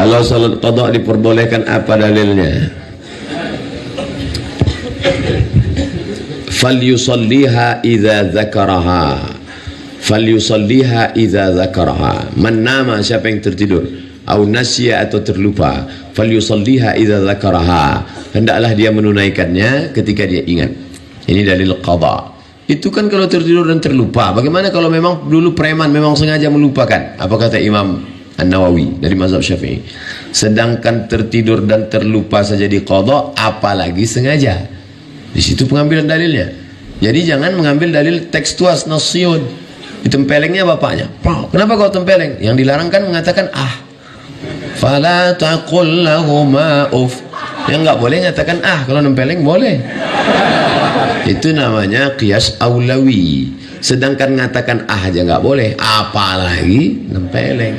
Kalau salat qada diperbolehkan, apa dalilnya? Falyusalliha idza dzakaraha. Falyusalliha idza dzakaraha. Man nama, siapa yang tertidur, au nasya atau terlupa, falyusalliha idza dzakaraha. Hendaklah dia menunaikannya ketika dia ingat. Ini dalil qada. Itu kan kalau tertidur dan terlupa. Bagaimana kalau memang dulu preman memang sengaja melupakan? Apa kata Imam An-Nawawi dari mazhab Syafi'i? Sedangkan tertidur dan terlupa saja di qada, apalagi sengaja. Di situ pengambilan dalilnya. Jadi jangan mengambil dalil tekstual nasyun. Ditempelengnya bapaknya. Kenapa kau tempeleng? Yang dilarang kan mengatakan fala taqul lahuma uff. Yang enggak boleh mengatakan kalau nempeleng boleh. Itu namanya qiyas aulawi. Sedangkan mengatakan aja nggak boleh, apalagi nempeleng.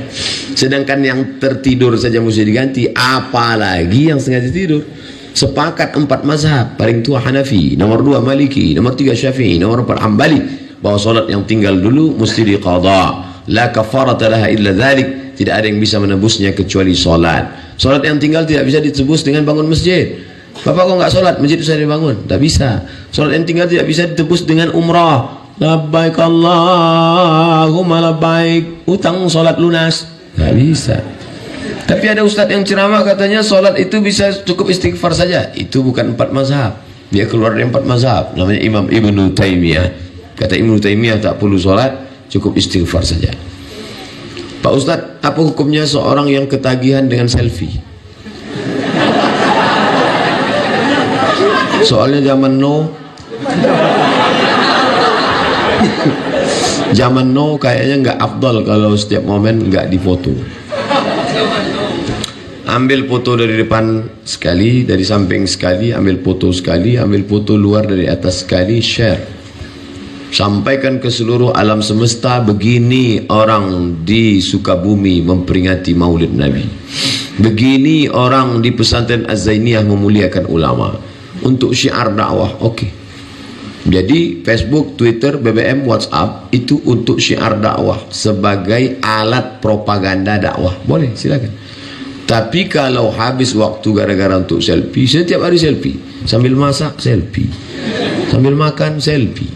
Sedangkan yang tertidur saja mesti diganti, apalagi yang sengaja tidur. Sepakat 4 mazhab, paling tua Hanafi, nomor 2 Maliki, nomor 3 Syafi'i, nomor 4 Hambali, bahwa solat yang tinggal dulu mesti diqadha. La kafarata laha illa dzalik. Tidak ada yang bisa menebusnya kecuali solat. Solat yang tinggal tidak bisa ditebus dengan bangun masjid. Bapak kok nggak solat, masjid bisa dibangun? Tak bisa. Solat yang tinggal tidak bisa ditebus dengan umrah. Labbaik Allahumma labbaik. Utang solat lunas, nggak bisa. Tapi ada ustadz yang ceramah katanya solat itu bisa cukup istighfar saja. Itu bukan 4 mazhab. Dia keluar dari 4 mazhab. Namanya Imam Ibnu Taimiyah. Kata Ibnu Taimiyah tak perlu solat, cukup istighfar saja. Pak Ustadz, apa hukumnya seorang yang ketagihan dengan selfie? Soalnya zaman now kayaknya nggak afdal kalau setiap momen nggak difoto. Ambil foto dari depan sekali, dari samping sekali, ambil foto sekali, ambil foto luar dari atas sekali, share. Sampaikan ke seluruh alam semesta, begini orang di Sukabumi memperingati Maulid Nabi. Begini orang di pesantren Az-Zainiyah memuliakan ulama. Untuk syiar dakwah, oke. Jadi Facebook, Twitter, BBM, WhatsApp itu untuk syiar dakwah sebagai alat propaganda dakwah. Boleh, silakan. Tapi kalau habis waktu gara-gara untuk selfie, setiap hari selfie, sambil masak selfie, sambil makan selfie,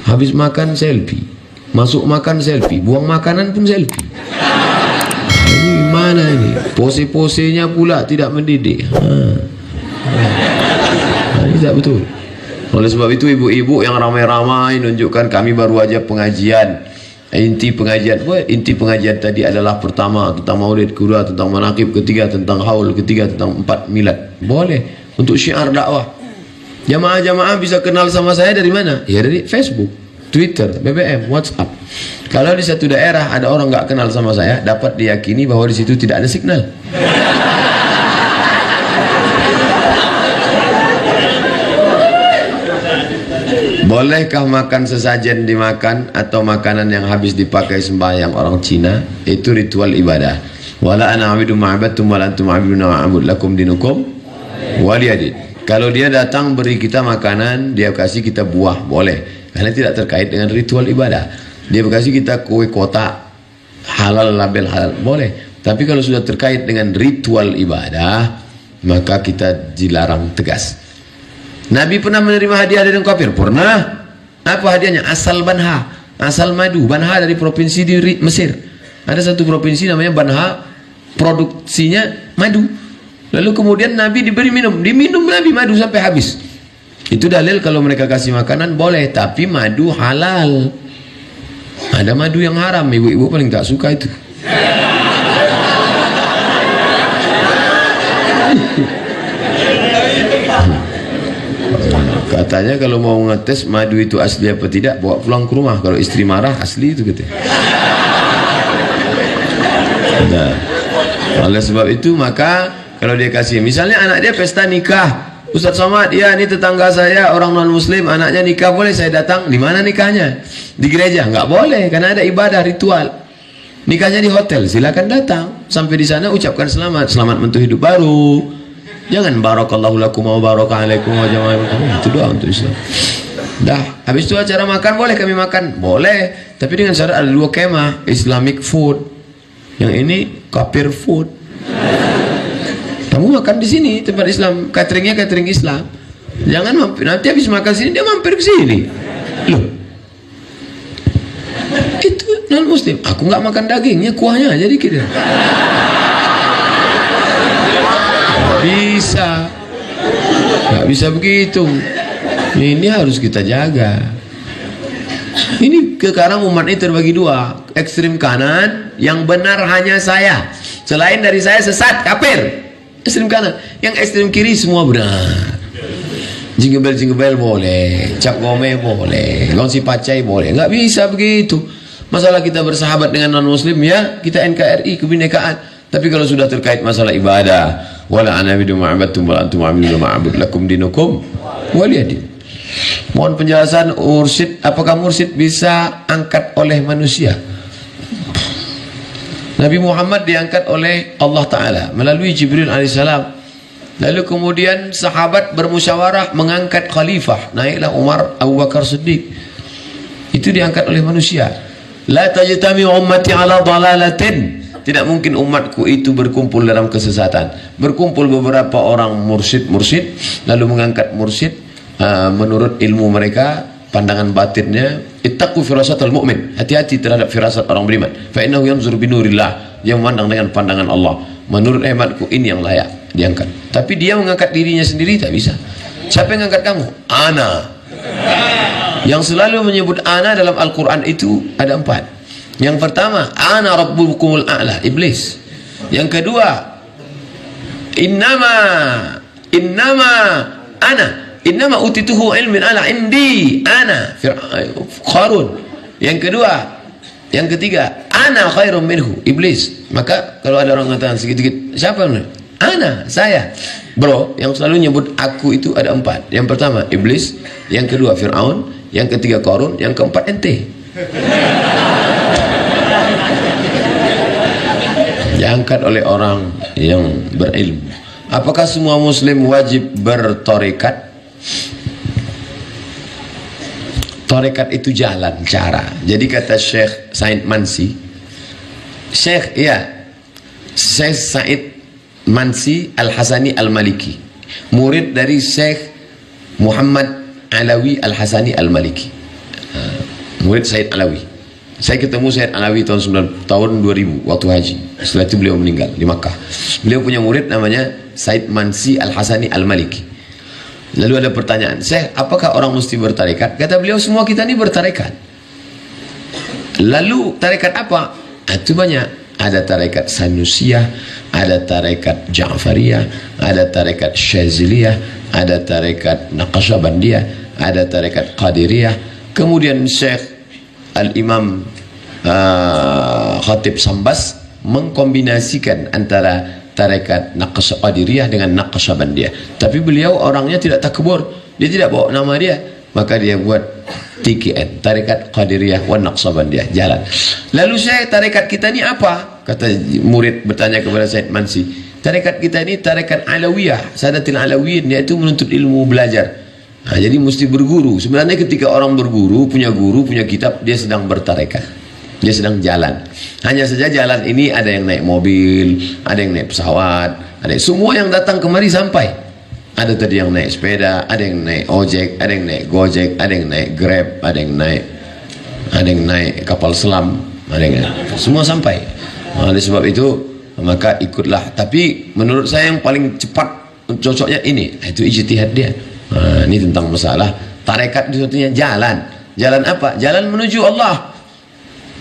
habis makan selfie, masuk makan selfie, buang makanan pun selfie. Ini gimana ini? Pose-posenya pula tidak mendidik. Ini tidak betul. Oleh sebab itu ibu-ibu yang ramai-ramai menunjukkan kami baru aja pengajian. Inti pengajian tadi adalah pertama tentang maulid, kedua tentang manaqib, ketiga tentang haul, ketiga tentang 4 milad. Boleh untuk syiar dakwah. Jamaah-jamaah bisa kenal sama saya dari mana? Ya dari Facebook, Twitter, BBM, WhatsApp. Kalau di satu daerah ada orang nggak kenal sama saya, dapat diyakini bahwa di situ tidak ada signal. Bolehkah makan sesajen dimakan atau makanan yang habis dipakai sembahyang orang Cina? Itu ritual ibadah. Wala ana abidu ma'abadtum wala antum abiduna ma'abud lakum dinukum waliyadid. Kalau dia datang beri kita makanan, dia kasih kita buah, boleh. Karena tidak terkait dengan ritual ibadah. Dia kasih kita kue kotak, halal, label halal, boleh. Tapi kalau sudah terkait dengan ritual ibadah, maka kita dilarang tegas. Nabi pernah menerima hadiah dari orang kafir? Pernah. Apa hadiahnya? Asal Banha, asal madu. Banha dari provinsi di Mesir. Ada satu provinsi namanya Banha, produksinya madu. Lalu kemudian Nabi diberi minum, diminum Nabi madu sampai habis. Itu dalil kalau mereka kasih makanan boleh, tapi madu halal. Ada madu yang haram, ibu-ibu paling tak suka itu. Katanya kalau mau ngetes madu itu asli apa tidak, bawa pulang ke rumah. Kalau istri marah, asli itu katanya. Nah, oleh sebab itu maka kalau dia kasih, misalnya anak dia pesta nikah, Ustaz Somad, ya ini tetangga saya orang non muslim, anaknya nikah, boleh saya datang? Di mana nikahnya? Di gereja? Nggak boleh, karena ada ibadah ritual. Nikahnya di hotel, silakan datang. Sampai di sana ucapkan selamat, selamat mentu hidup baru. Jangan barakallahu lakum wa barakalaikum wa jama'a. Itu doa untuk Islam. Dah, habis itu acara makan, boleh kami makan? Boleh, tapi dengan syarat ada 2 kemah, Islamic food. Yang ini kafir food. Kamu makan di sini tempat Islam, cateringnya catering Islam. Jangan mampir, nanti habis makan sini dia mampir ke sini. Loh, itu non muslim. Aku nggak makan dagingnya, kuahnya aja dikit ya. Nggak bisa begitu. Ini harus kita jaga. Ini sekarang umat ini terbagi dua, ekstrim kanan yang benar hanya saya, selain dari saya sesat kafir. Ekstrim kanan, yang ekstrim kiri semua benar. Jingle bell boleh, cap gome boleh, gongsi pacai boleh. Nggak bisa begitu. Masalah kita bersahabat dengan non muslim ya, kita NKRI kebinekaan. Tapi kalau sudah terkait masalah ibadah, wala ana bidu ma'abattum wala antum ma'abudun ma'abud lakum dinukum waliyadin. Mohon penjelasan mursyid, apakah mursyid bisa angkat oleh manusia? Nabi Muhammad diangkat oleh Allah Ta'ala melalui Jibril alaihissalam. Lalu kemudian sahabat bermusyawarah mengangkat khalifah, naiklah Umar, Abu Bakar Siddiq. Itu diangkat oleh manusia. La tajtami ummati ala dalalatin. Tidak mungkin umatku itu berkumpul dalam kesesatan. Berkumpul beberapa orang mursyid lalu mengangkat mursyid menurut ilmu mereka, pandangan batinnya. Ittaqu firasatal mu'min. Hati-hati terhadap firasat orang beriman. Fa innahu yanzuru binurillah. Dia memandang dengan pandangan Allah. Menurut hematku ini yang layak diangkat. Tapi dia mengangkat dirinya sendiri tak bisa. Siapa yang mengangkat kamu? Ana. Yang selalu menyebut ana dalam Al-Quran itu ada 4. Yang pertama, ana rabbukumul a'la, iblis. Yang kedua, innama ana utituhu ilmin ala indi ana Qarun. Yang ketiga, ana khairum minhu, iblis. Maka kalau ada orang mengatakan sedikit-sedikit, siapa? Ana, saya. Bro, yang selalu nyebut aku itu ada 4. Yang pertama iblis, yang kedua Fir'aun, yang ketiga Qarun, yang keempat ente. Diangkat oleh orang yang berilmu. Apakah semua muslim wajib bertarekat? Tarekat itu jalan, cara. Jadi kata Syekh Said Mansi, Syekh Said Mansi Al-Hasani Al-Maliki, murid dari Syekh Muhammad Alawi Al-Hasani Al-Maliki, murid Said Alawi. Saya ketemu Said Alawi tahun 2000 waktu haji. Setelah itu beliau meninggal di Makkah. Beliau punya murid namanya Said Mansi Al-Hasani Al-Maliki. Lalu ada pertanyaan, Syekh, apakah orang mesti bertarekat? Kata beliau, semua kita ini bertarekat. Lalu tarekat apa? Itu banyak. Ada tarekat Sanusiyah, ada tarekat Ja'fariyah, ada tarekat Syaziliyah, ada tarekat Naqsyabandiyah, ada tarekat Qadiriyah. Kemudian Syekh Al-Imam Khatib Sambas mengkombinasikan antara tarekat Qadiriyah dengan Naqsyabandiyah. Tapi beliau orangnya tidak takbur, dia tidak bawa nama dia, maka dia buat TKN, tarekat Qadiriyah wa Naqsyabandiyah, jalan. Lalu saya, tarekat kita ini apa? Kata murid bertanya kepada Said Mansi, tarekat kita ini tarekat Alawiyah, Sadatil Alawiyin, yaitu menuntut ilmu, belajar. Nah, jadi mesti berguru. Sebenarnya ketika orang berguru, punya guru, punya kitab, dia sedang bertarekat, dia sedang jalan. Hanya saja jalan ini ada yang naik mobil, ada yang naik pesawat, ada semua yang datang kemari sampai. Ada tadi yang naik sepeda, ada yang naik ojek, ada yang naik gojek, ada yang naik grab, ada yang naik kapal selam, ada yang semua sampai. Oleh sebab itu maka ikutlah. Tapi menurut saya yang paling cepat cocoknya ini, itu ijtihad dia. Ini tentang masalah tarekat, itu artinya jalan. Jalan apa? Jalan menuju Allah.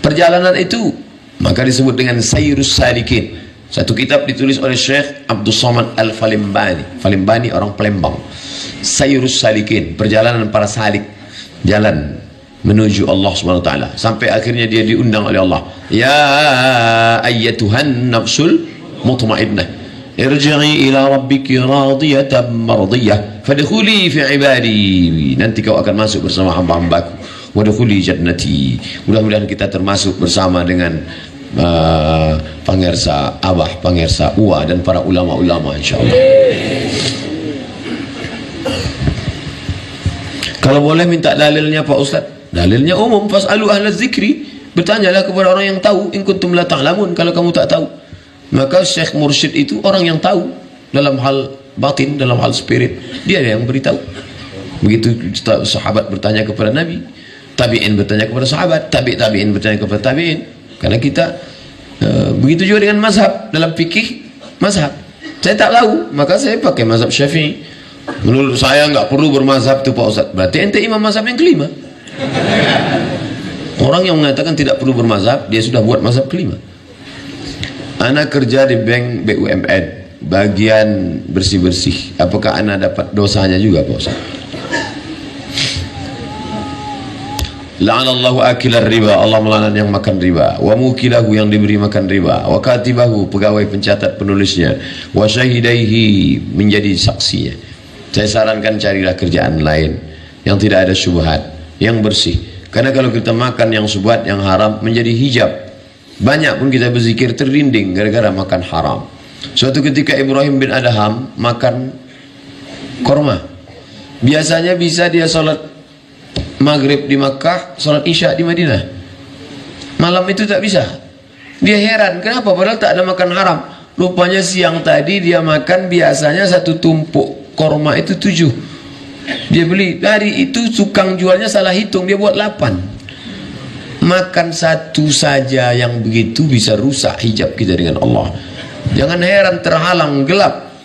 Perjalanan itu maka disebut dengan Sayrus Salikin. Satu kitab ditulis oleh Syekh Abdul Somad Al-Falimbani. Falimbani orang Palembang. Sayrus Salikin, perjalanan para salik, jalan menuju Allah Subhanahu wa taala. Sampai akhirnya dia diundang oleh Allah. Ya ayyatuhan nafsul mutmainnah, irji'i ila rabbiki radiyatan mardiyah fadkhuli fi ibadi. Nanti kau akan masuk bersama hamba-hambaku. Wadkhuli jannati. Mudah-mudahan kita termasuk bersama dengan Pangersa Abah, Pangersa Uwa dan para ulama-ulama insyaallah. Kalau boleh minta dalilnya Pak Ustaz. Dalilnya umum, fasalu ahla dzikri, bertanyalah kepada orang yang tahu, in kuntum la ta'lamun, kalau kamu tak tahu. Maka Syekh Mursyid itu orang yang tahu dalam hal batin, dalam hal spirit, dia yang beritahu. Begitu sahabat bertanya kepada Nabi, tabi'in bertanya kepada sahabat, tabi'in bertanya kepada tabi'in. Karena kita begitu juga dengan mazhab, dalam fikih mazhab. Saya tak tahu, maka saya pakai mazhab Syafi'i. Menurut saya nggak perlu bermazhab tuh Pak Ustaz. Berarti ente imam mazhab yang kelima. Orang yang mengatakan tidak perlu bermazhab, dia sudah buat mazhab kelima. Ana kerja di bank BUMN, bagian bersih-bersih. Apakah ana dapat dosanya juga Pak Ustaz? La'anallahu akilar riba, Allah melaknat yang makan riba, wa mukilahu yang diberi makan riba, wa katibahu pegawai pencatat penulisnya, wa syahidaihi menjadi saksinya. Saya sarankan carilah kerjaan lain yang tidak ada syubhat, yang bersih. Karena kalau kita makan yang syubhat, yang haram, menjadi hijab. Banyak pun kita berzikir terlinding gara-gara makan haram. Suatu ketika Ibrahim bin Adham makan korma. Biasanya bisa dia sholat Maghrib di Makkah, sholat Isya di Madinah. Malam itu tak bisa. Dia heran, kenapa? Padahal tak ada makan haram. Rupanya siang tadi dia makan biasanya satu tumpuk korma itu 7. Dia beli, hari itu tukang jualnya salah hitung, dia buat 8. Makan satu saja yang begitu bisa rusak hijab kita dengan Allah. Jangan heran terhalang, gelap.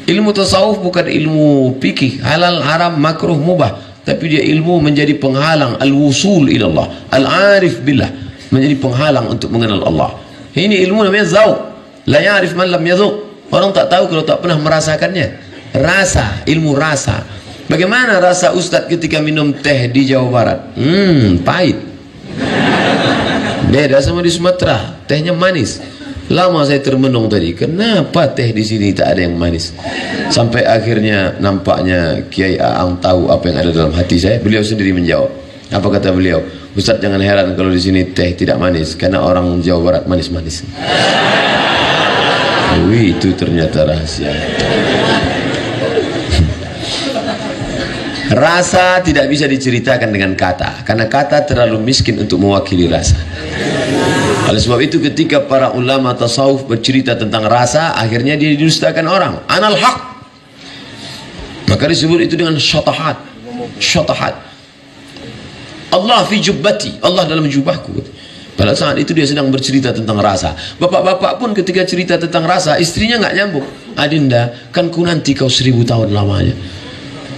Ilmu tasawuf bukan ilmu fikih, halal, haram, makruh, mubah. Tapi dia ilmu menjadi penghalang, al-wusul ilallah, al-arif billah, menjadi penghalang untuk mengenal Allah. Ini ilmu namanya zauq. La ya'rif man lam yadhuq. Orang tak tahu kalau tak pernah merasakannya. Rasa, ilmu rasa. Bagaimana rasa Ustadz ketika minum teh di Jawa Barat? Pahit. Beda sama di Sumatera, tehnya manis. Lama saya termenung tadi, kenapa teh di sini tak ada yang manis? Sampai akhirnya nampaknya Kiai Aang tahu apa yang ada dalam hati saya. Beliau sendiri menjawab. Apa kata beliau? Ustaz, jangan heran kalau di sini teh tidak manis, karena orang Jawa Barat manis-manis. Wih, itu ternyata rahasia. Rasa tidak bisa diceritakan dengan kata, karena kata terlalu miskin untuk mewakili rasa. Oleh sebab itu ketika para ulama tasawuf bercerita tentang rasa, akhirnya dia didustakan orang. Anal haq. Maka disebut itu dengan syatahat. Syatahat. Allah fi jubbati, Allah dalam jubahku. Pada saat itu dia sedang bercerita tentang rasa. Bapak-bapak pun ketika cerita tentang rasa, istrinya nggak nyambung. Adinda, kan ku nanti kau 1000 tahun lamanya.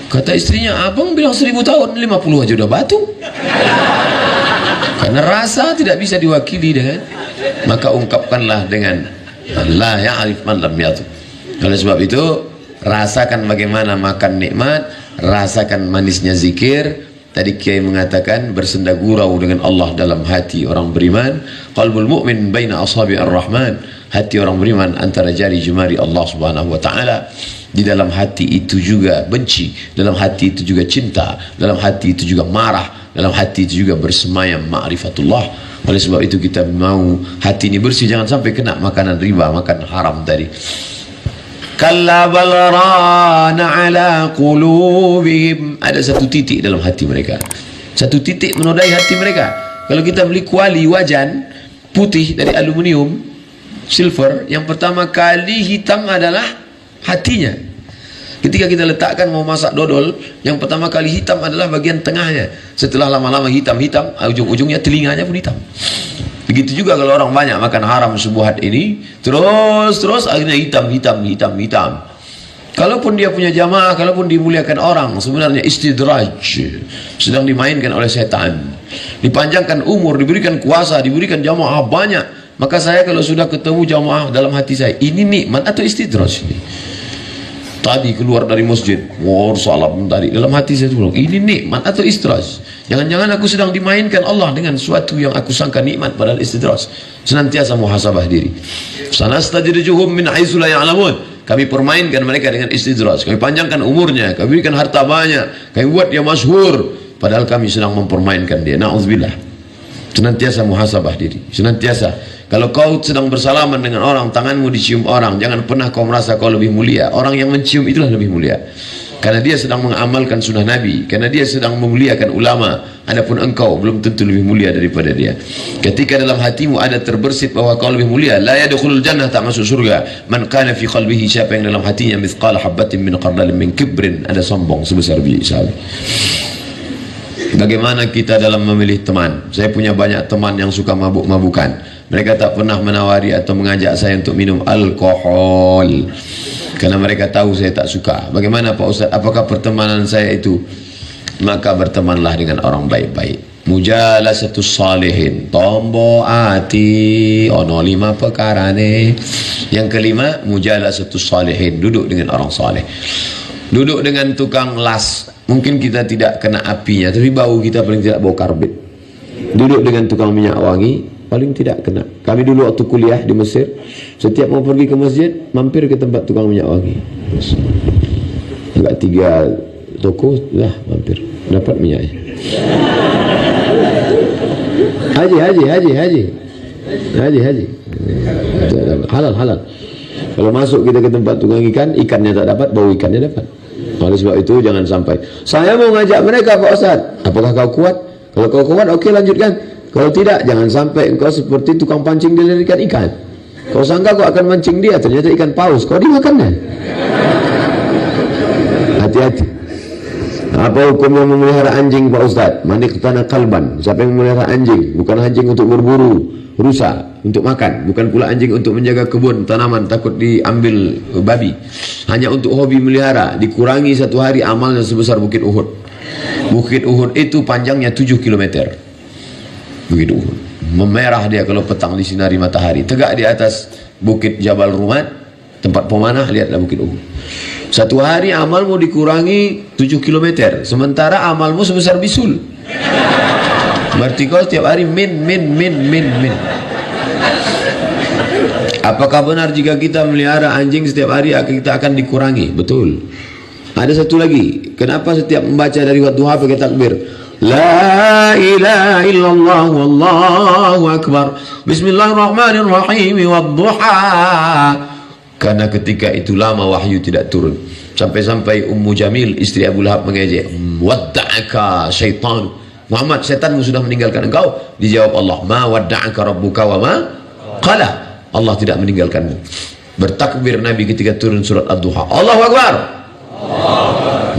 Kata istrinya, abang bilang 1000 tahun, 50 aja udah batu. Karena rasa tidak bisa diwakili dengan, maka ungkapkanlah dengan la ya'rif man lam yadhuq. Oleh sebab itu, rasakan bagaimana makan nikmat, rasakan manisnya zikir. Tadi Kiai mengatakan bersenda gurau dengan Allah dalam hati orang beriman. Qalbul mu'min baina ashabi ar-rahman. Hati orang beriman antara jari jemari Allah Subhanahu wa taala. Di dalam hati itu juga benci, dalam hati itu juga cinta, dalam hati itu juga marah, dalam hati itu juga bersemayam ma'rifatullah. Oleh sebab itu kita mau hati ini bersih, jangan sampai kena makanan riba, makan haram tadi. Kalla bal rana ala qulubihim. Ada satu titik dalam hati mereka, satu titik menodai hati mereka. Kalau kita beli kuali wajan putih dari aluminium, silver, yang pertama kali hitam adalah hatinya. Ketika kita letakkan mau masak dodol, yang pertama kali hitam adalah bagian tengahnya. Setelah lama-lama hitam-hitam, ujung-ujungnya telinganya pun hitam. Begitu juga kalau orang banyak makan haram subuhat ini, terus akhirnya hitam. Kalaupun dia punya jamaah, kalaupun dimuliakan orang, sebenarnya istidraj, sedang dimainkan oleh setan. Dipanjangkan umur, diberikan kuasa, diberikan jamaah banyak. Maka saya kalau sudah ketemu jamaah dalam hati saya, ini nikmat atau istidraj ini? Tadi keluar dari masjid, salam tadi, dalam hati saya bilang, ini nikmat atau istidraj? Jangan-jangan aku sedang dimainkan Allah dengan suatu yang aku sangka nikmat padahal istidraj. Senantiasa muhasabah diri. Sanastadrijuhum min haitsu la ya'lamun. Kami permainkan mereka dengan istidraj. Kami panjangkan umurnya, kami berikan harta banyak, kami buat dia masyhur, padahal kami sedang mempermainkan dia. Nauzubillah. Senantiasa muhasabah diri, senantiasa Kalau kau sedang bersalaman dengan orang, tanganmu dicium orang, jangan pernah kau merasa kau lebih mulia. Orang yang mencium itulah lebih mulia, karena dia sedang mengamalkan sunnah Nabi, karena dia sedang memuliakan ulama. Adapun engkau belum tentu lebih mulia daripada dia. Ketika dalam hatimu ada terbersit bahwa kau lebih mulia, la yadkhulul jannah, tak masuk surga. Man kana fi qalbihi, siapa yang dalam hatinya mithqala habatin min khardalin min kibrin, ada sombong sebesar biji sawi. Bagaimana kita dalam memilih teman? Saya punya banyak teman yang suka mabuk-mabukan. Mereka tak pernah menawari atau mengajak saya untuk minum alkohol, karena mereka tahu saya tak suka. Bagaimana Pak Ustaz? Apakah pertemanan saya itu? Maka bertemanlah dengan orang baik-baik. Mujalasatus salihin, tombo ati ono 5 perkara ne. Yang kelima, mujalasatus salihin, duduk dengan orang saleh. Duduk dengan tukang las, mungkin kita tidak kena apinya, tapi bau kita paling tidak bau karbit. Duduk dengan tukang minyak wangi, paling tidak kena. Kami dulu waktu kuliah di Mesir, setiap mau pergi ke masjid, mampir ke tempat tukang minyak wangi. Agak 3 toko lah mampir, dapat minyaknya. Haji. Halal. Kalau masuk kita ke tempat tukang ikan, ikannya tak dapat, bau ikannya dapat. Oleh sebab itu jangan sampai saya mau ngajak mereka, Pak Ustaz, apakah kau kuat? Kalau kau kuat, oke, lanjutkan. Kalau tidak, jangan sampai engkau seperti tukang pancing dilirikan ikan. Kau sangka kau akan mancing dia, ternyata ikan paus, kau dimakannya. Hati-hati. Apa hukum yang memelihara anjing, Pak Ustaz? Maniqtana kalban, siapa yang memelihara anjing? Bukan anjing untuk berburu rusa, untuk makan, bukan pula anjing untuk menjaga kebun tanaman takut diambil babi, hanya untuk hobi melihara. Dikurangi 1 hari amalnya sebesar Bukit Uhud. Bukit Uhud itu panjangnya 7 km. Bukit Uhud memerah dia kalau petang disinari matahari. Tegak di atas Bukit Jabal Rumat, tempat pemanah, lihatlah Bukit Uhud. 1 hari amalmu dikurangi 7 km, sementara amalmu sebesar bisul. Berarti kau setiap hari min. Apakah benar jika kita melihara anjing setiap hari kita akan dikurangi? Betul. Ada satu lagi, kenapa setiap membaca dari waktu duha pakai takbir? La ilaha illallah wallahu akbar, bismillahirrahmanirrahim, wadduha. Karena ketika itu lama wahyu tidak turun. Sampai-sampai Ummu Jamil, istri Abu Lahab, mengejek, wadda'aka syaitan Muhammad, setanmu sudah meninggalkan engkau. Dijawab Allah, ma wadda'aka rabbuka wa ma qala, Allah tidak meninggalkanmu. Bertakbir Nabi ketika turun surat Ad-Duha, Allahu Akbar.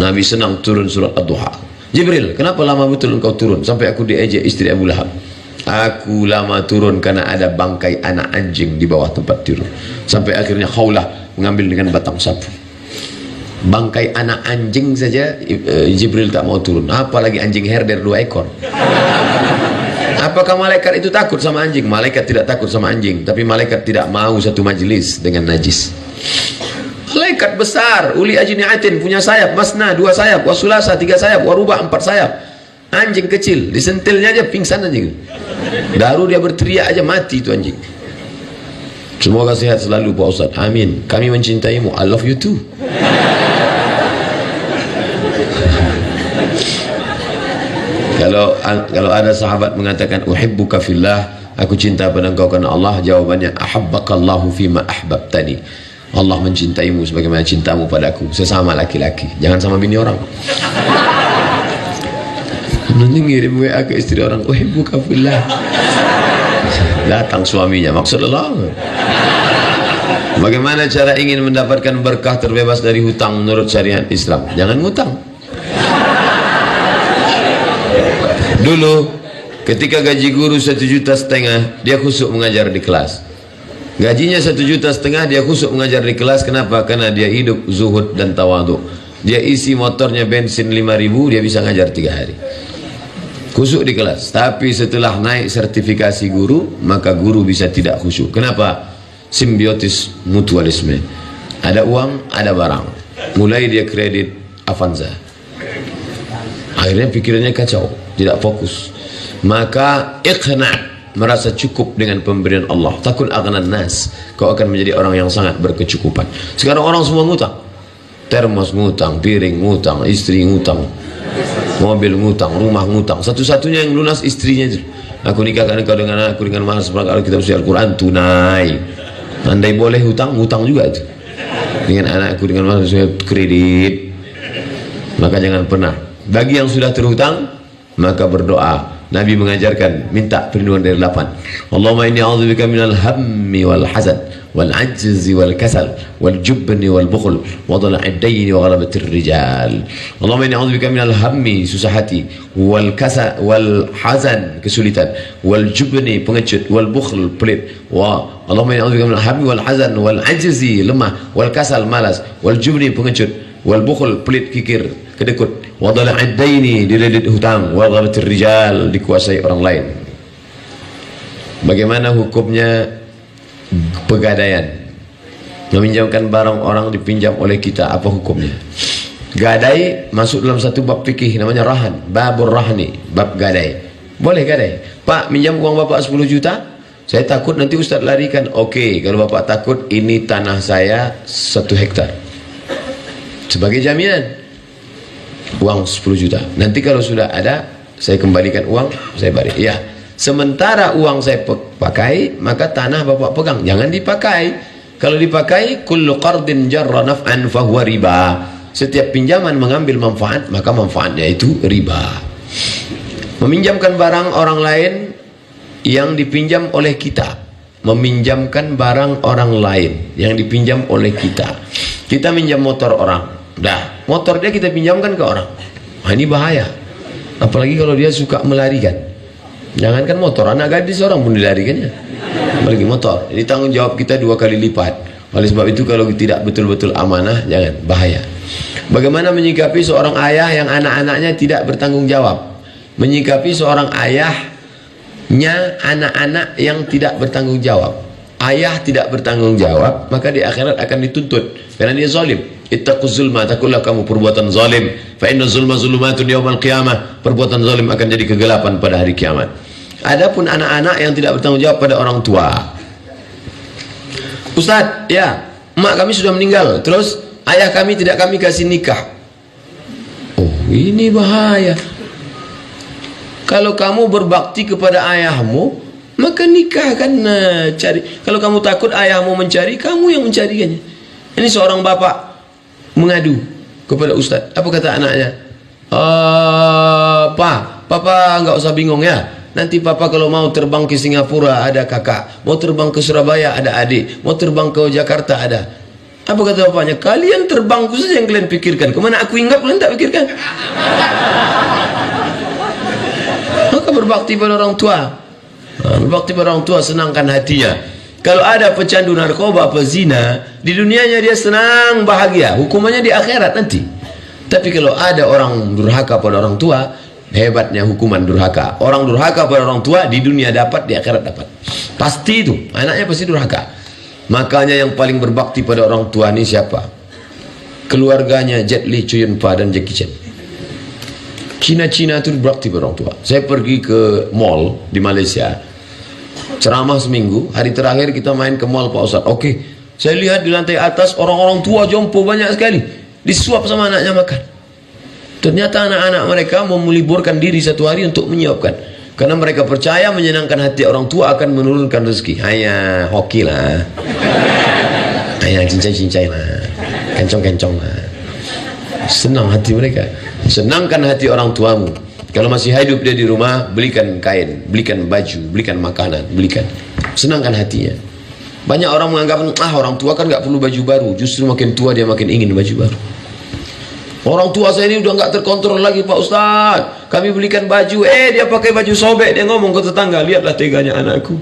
Nabi senang turun surat Ad-Duha. Jibril, kenapa lama betul engkau turun? Sampai aku diejek istri Abu Lahab. Aku lama turun karena ada bangkai anak anjing di bawah tempat tidur. Sampai akhirnya Khawlah mengambil dengan batang sapu. Bangkai anak anjing saja Jibril tak mau turun, apalagi anjing herder 2 ekor. Apakah malaikat itu takut sama anjing? Malaikat tidak takut sama anjing, tapi malaikat tidak mau satu majelis dengan najis. Malaikat besar, uli ajni'atin, punya sayap, masna 2 sayap, wasulasa 3 sayap, waruba 4 sayap. Anjing kecil, disentilnya aja pingsan anjing. Baru dia berteriak aja mati itu anjing. Semoga sehat selalu Pak Ustaz. Amin. Kami mencintaimu. I love you too. Kalau ada sahabat mengatakan uhibbuka fillah, aku cinta pada engkau karena Allah, jawabannya ahabbakallahu fima ahbabtani. Allah mencintaimu sebagaimana cintamu padaku. Sesama laki-laki, jangan sama bini orang. Nanti ngirim WA ke istri orang, uhibbuka fillah. Datang suaminya, maksud Allah. Bagaimana cara ingin mendapatkan berkah terbebas dari hutang menurut syariat Islam? Jangan ngutang. Dulu ketika gaji guru 1,5 juta, dia khusyuk mengajar di kelas. Gajinya 1,5 juta, dia khusyuk mengajar di kelas. Kenapa? Karena dia hidup zuhud dan tawadhu. Dia isi motornya bensin 5.000, dia bisa ngajar 3 hari. Khusyuk di kelas. Tapi setelah naik sertifikasi guru, maka guru bisa tidak khusyuk. Kenapa? Simbiotis mutualisme. Ada uang, ada barang. Mulai dia kredit Avanza. Akhirnya pikirannya kacau, tidak fokus. Maka iqna, merasa cukup dengan pemberian Allah. Takun aghnan nas, kau akan menjadi orang yang sangat berkecukupan. Sekarang orang semua ngutang. Termos ngutang, piring ngutang, istri ngutang, mobil ngutang, rumah ngutang. Satu-satunya yang lunas istrinya itu. Aku nikahkan engkau dengan anakku dengan mahar seperangkat kitab suci Al-Quran tunai. Andai boleh hutang juga itu. Dengan anakku dengan mahar seperangkat kredit. Maka jangan pernah. Bagi yang sudah terhutang, maka berdoa. Nabi mengajarkan minta perlindungan dari 8. Allahumma inni a'udzubika minal hammi wal hazan wal ajzi wal kasal wal jubni wal bukhl wa dhala'id dayni wa ghalabatir rijal. Allahumma inni a'udzubika minal hammi susah hati wal kasal wal hazan kesulitan wal jubni pengecut wal bukhl pelit wa Allahumma inni a'udzubika minal hammi wal hazan wal ajzi lemah wal kasal malas wal jubni pengecut wal bukhl pelit kikir kedekut wa dhala'id dayni diredit hutang wa ghalabatir rijal dikuasai orang lain. Bagaimana hukumnya pegadaian? Meminjamkan barang orang dipinjam oleh kita, apa hukumnya? Gadai masuk dalam satu bab fikih namanya rahan, babur rahni, bab gadai. Boleh gadai. Pak, minjam uang bapak 10 juta, saya takut nanti ustaz larikan. Oke, kalau bapak takut, ini tanah saya 1 hektar sebagai jaminan uang 10 juta. Nanti kalau sudah ada, saya kembalikan uang, saya balik. Ya, sementara uang saya pakai, maka tanah bapak pegang, jangan dipakai. Kalau dipakai, kullu qardin jarra naf'an fahuwa riba. Setiap pinjaman mengambil manfaat, maka manfaatnya itu riba. Meminjamkan barang orang lain yang dipinjam oleh kita. Meminjamkan barang orang lain yang dipinjam oleh kita. Kita minjam motor orang. Dah, motor dia kita pinjamkan ke orang. Nah, ini bahaya. Apalagi kalau dia suka melarikan. Jangankan motor, anak gadis orang pun dilarikannya. Apalagi motor. Ini tanggung jawab kita 2 kali lipat. Oleh sebab itu kalau tidak betul-betul amanah, jangan, bahaya. Bagaimana menyikapi seorang ayah yang anak-anaknya tidak bertanggung jawab? Menyikapi seorang ayahnya anak-anak yang tidak bertanggung jawab. Ayah tidak bertanggung jawab, maka di akhirat akan dituntut karena dia zalim. Ittaquz zulma, takutlah kamu perbuatan zalim. Fa inna zulma zulumatun yaumal qiyamah. Perbuatan zalim akan jadi kegelapan pada hari kiamat. Adapun anak-anak yang tidak bertanggung jawab pada orang tua. Ustaz, ya, emak kami sudah meninggal, terus ayah kami tidak kami kasih nikah. Oh, ini bahaya. Kalau kamu berbakti kepada ayahmu, maka nikahkan, cari. Kalau kamu takut ayahmu mencari, kamu yang mencarinya. Ini seorang bapak mengadu kepada ustaz. Apa kata anaknya? Papa nggak usah bingung ya. Nanti papa kalau mau terbang ke Singapura ada kakak, mau terbang ke Surabaya ada adik, mau terbang ke Jakarta ada. Apa kata bapaknya? Kalian terbang saja yang kalian pikirkan. Kemana aku hinggap kalian tak pikirkan. Maka berbakti pada orang tua. Berbakti pada orang tua, senangkan hatinya. Kalau ada pecandu narkoba, pezina, di dunianya dia senang, bahagia. Hukumannya di akhirat nanti. Tapi kalau ada orang durhaka pada orang tua, hebatnya hukuman durhaka. Orang durhaka pada orang tua, di dunia dapat, di akhirat dapat. Pasti itu, anaknya pasti durhaka. Makanya yang paling berbakti pada orang tua ini siapa? Keluarganya Jet Li, Chow Yun Fat, dan Jackie Chan. Cina-Cina itu berbakti pada orang tua. Saya pergi ke mall di Malaysia, ceramah seminggu, hari terakhir kita main ke mall Pak Ustaz. Oke, saya lihat di lantai atas orang-orang tua jompo banyak sekali, disuap sama anaknya makan. Ternyata anak-anak mereka mau meliburkan diri 1 hari untuk menyiapkan, karena mereka percaya menyenangkan hati orang tua akan menurunkan rezeki. Hanya hoki lah, hanya cincai-cincai lah, kencong-kencong lah. Senang hati mereka. Senangkan hati orang tuamu. Kalau masih hidup dia di rumah, belikan kain, belikan baju, belikan makanan, belikan. Senangkan hatinya. Banyak orang menganggap, orang tua kan nggak perlu baju baru. Justru makin tua dia makin ingin baju baru. Orang tua saya ini udah nggak terkontrol lagi Pak Ustaz. Kami belikan baju, dia pakai baju sobek. Dia ngomong ke tetangga, lihatlah teganya anakku.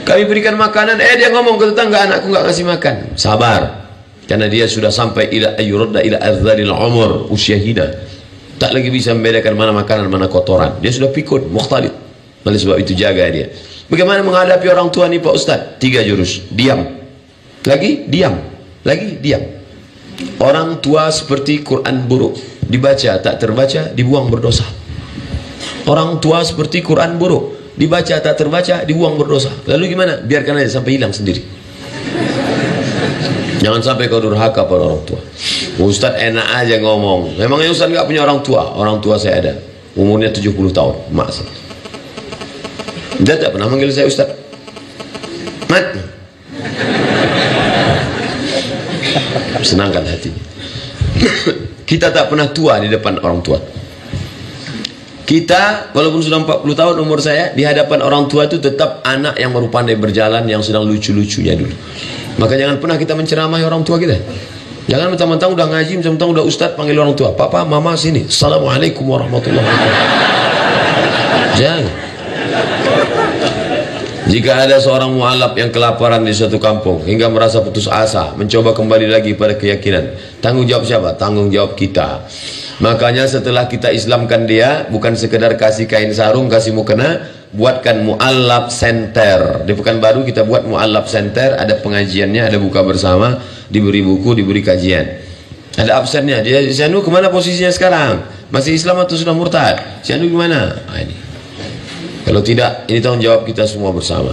Kami berikan makanan, dia ngomong ke tetangga, anakku nggak ngasih makan. Sabar, karena dia sudah sampai ila ayyurda ila adzalil umur, usia hina. Tak lagi bisa membedakan mana makanan, mana kotoran. Dia sudah pikun, mukhtalid. Oleh sebab itu jaga dia. Bagaimana menghadapi orang tua ni Pak Ustaz? 3 jurus. Diam. Lagi diam. Lagi diam. Orang tua seperti Quran buruk. Dibaca, tak terbaca, dibuang berdosa. Orang tua seperti Quran buruk. Dibaca, tak terbaca, dibuang berdosa. Lalu gimana? Biarkan aja sampai hilang sendiri. Jangan sampai kau durhaka pada orang tua. Ustaz enak aja ngomong. Memangnya Ustaz nggak punya orang tua? Orang tua saya ada. Umurnya 70 tahun. Mak saya. Dia tak pernah manggil saya Ustaz. Mat. Senangkan hatinya. Kita tak pernah tua di depan orang tua. Kita walaupun sudah 40 tahun umur saya, di hadapan orang tua itu tetap anak yang baru pandai berjalan, yang sedang lucu-lucunya dulu. Maka jangan pernah kita menceramahi orang tua kita. Jangan mentang-mentang udah ngaji, mentang-mentang udah ustaz panggil orang tua, papa, mama sini, assalamualaikum warahmatullahi wabarakatuh. Jangan. Jika ada seorang mu'alaf yang kelaparan di suatu kampung hingga merasa putus asa, mencoba kembali lagi pada keyakinan, tanggung jawab siapa? Tanggung jawab kita. Makanya setelah kita Islamkan dia, bukan sekedar kasih kain sarung, kasih mukena, buatkan mu'alaf center. Di Pekanbaru kita buat mu'alaf center, ada pengajiannya, ada buka bersama, diberi buku, diberi kajian. Ada absennya. Dia si Anu kemana posisinya sekarang? Masih Islam atau sudah murtad? Si Anu gimana? Nah, ini. Kalau tidak, ini tanggung jawab kita semua bersama.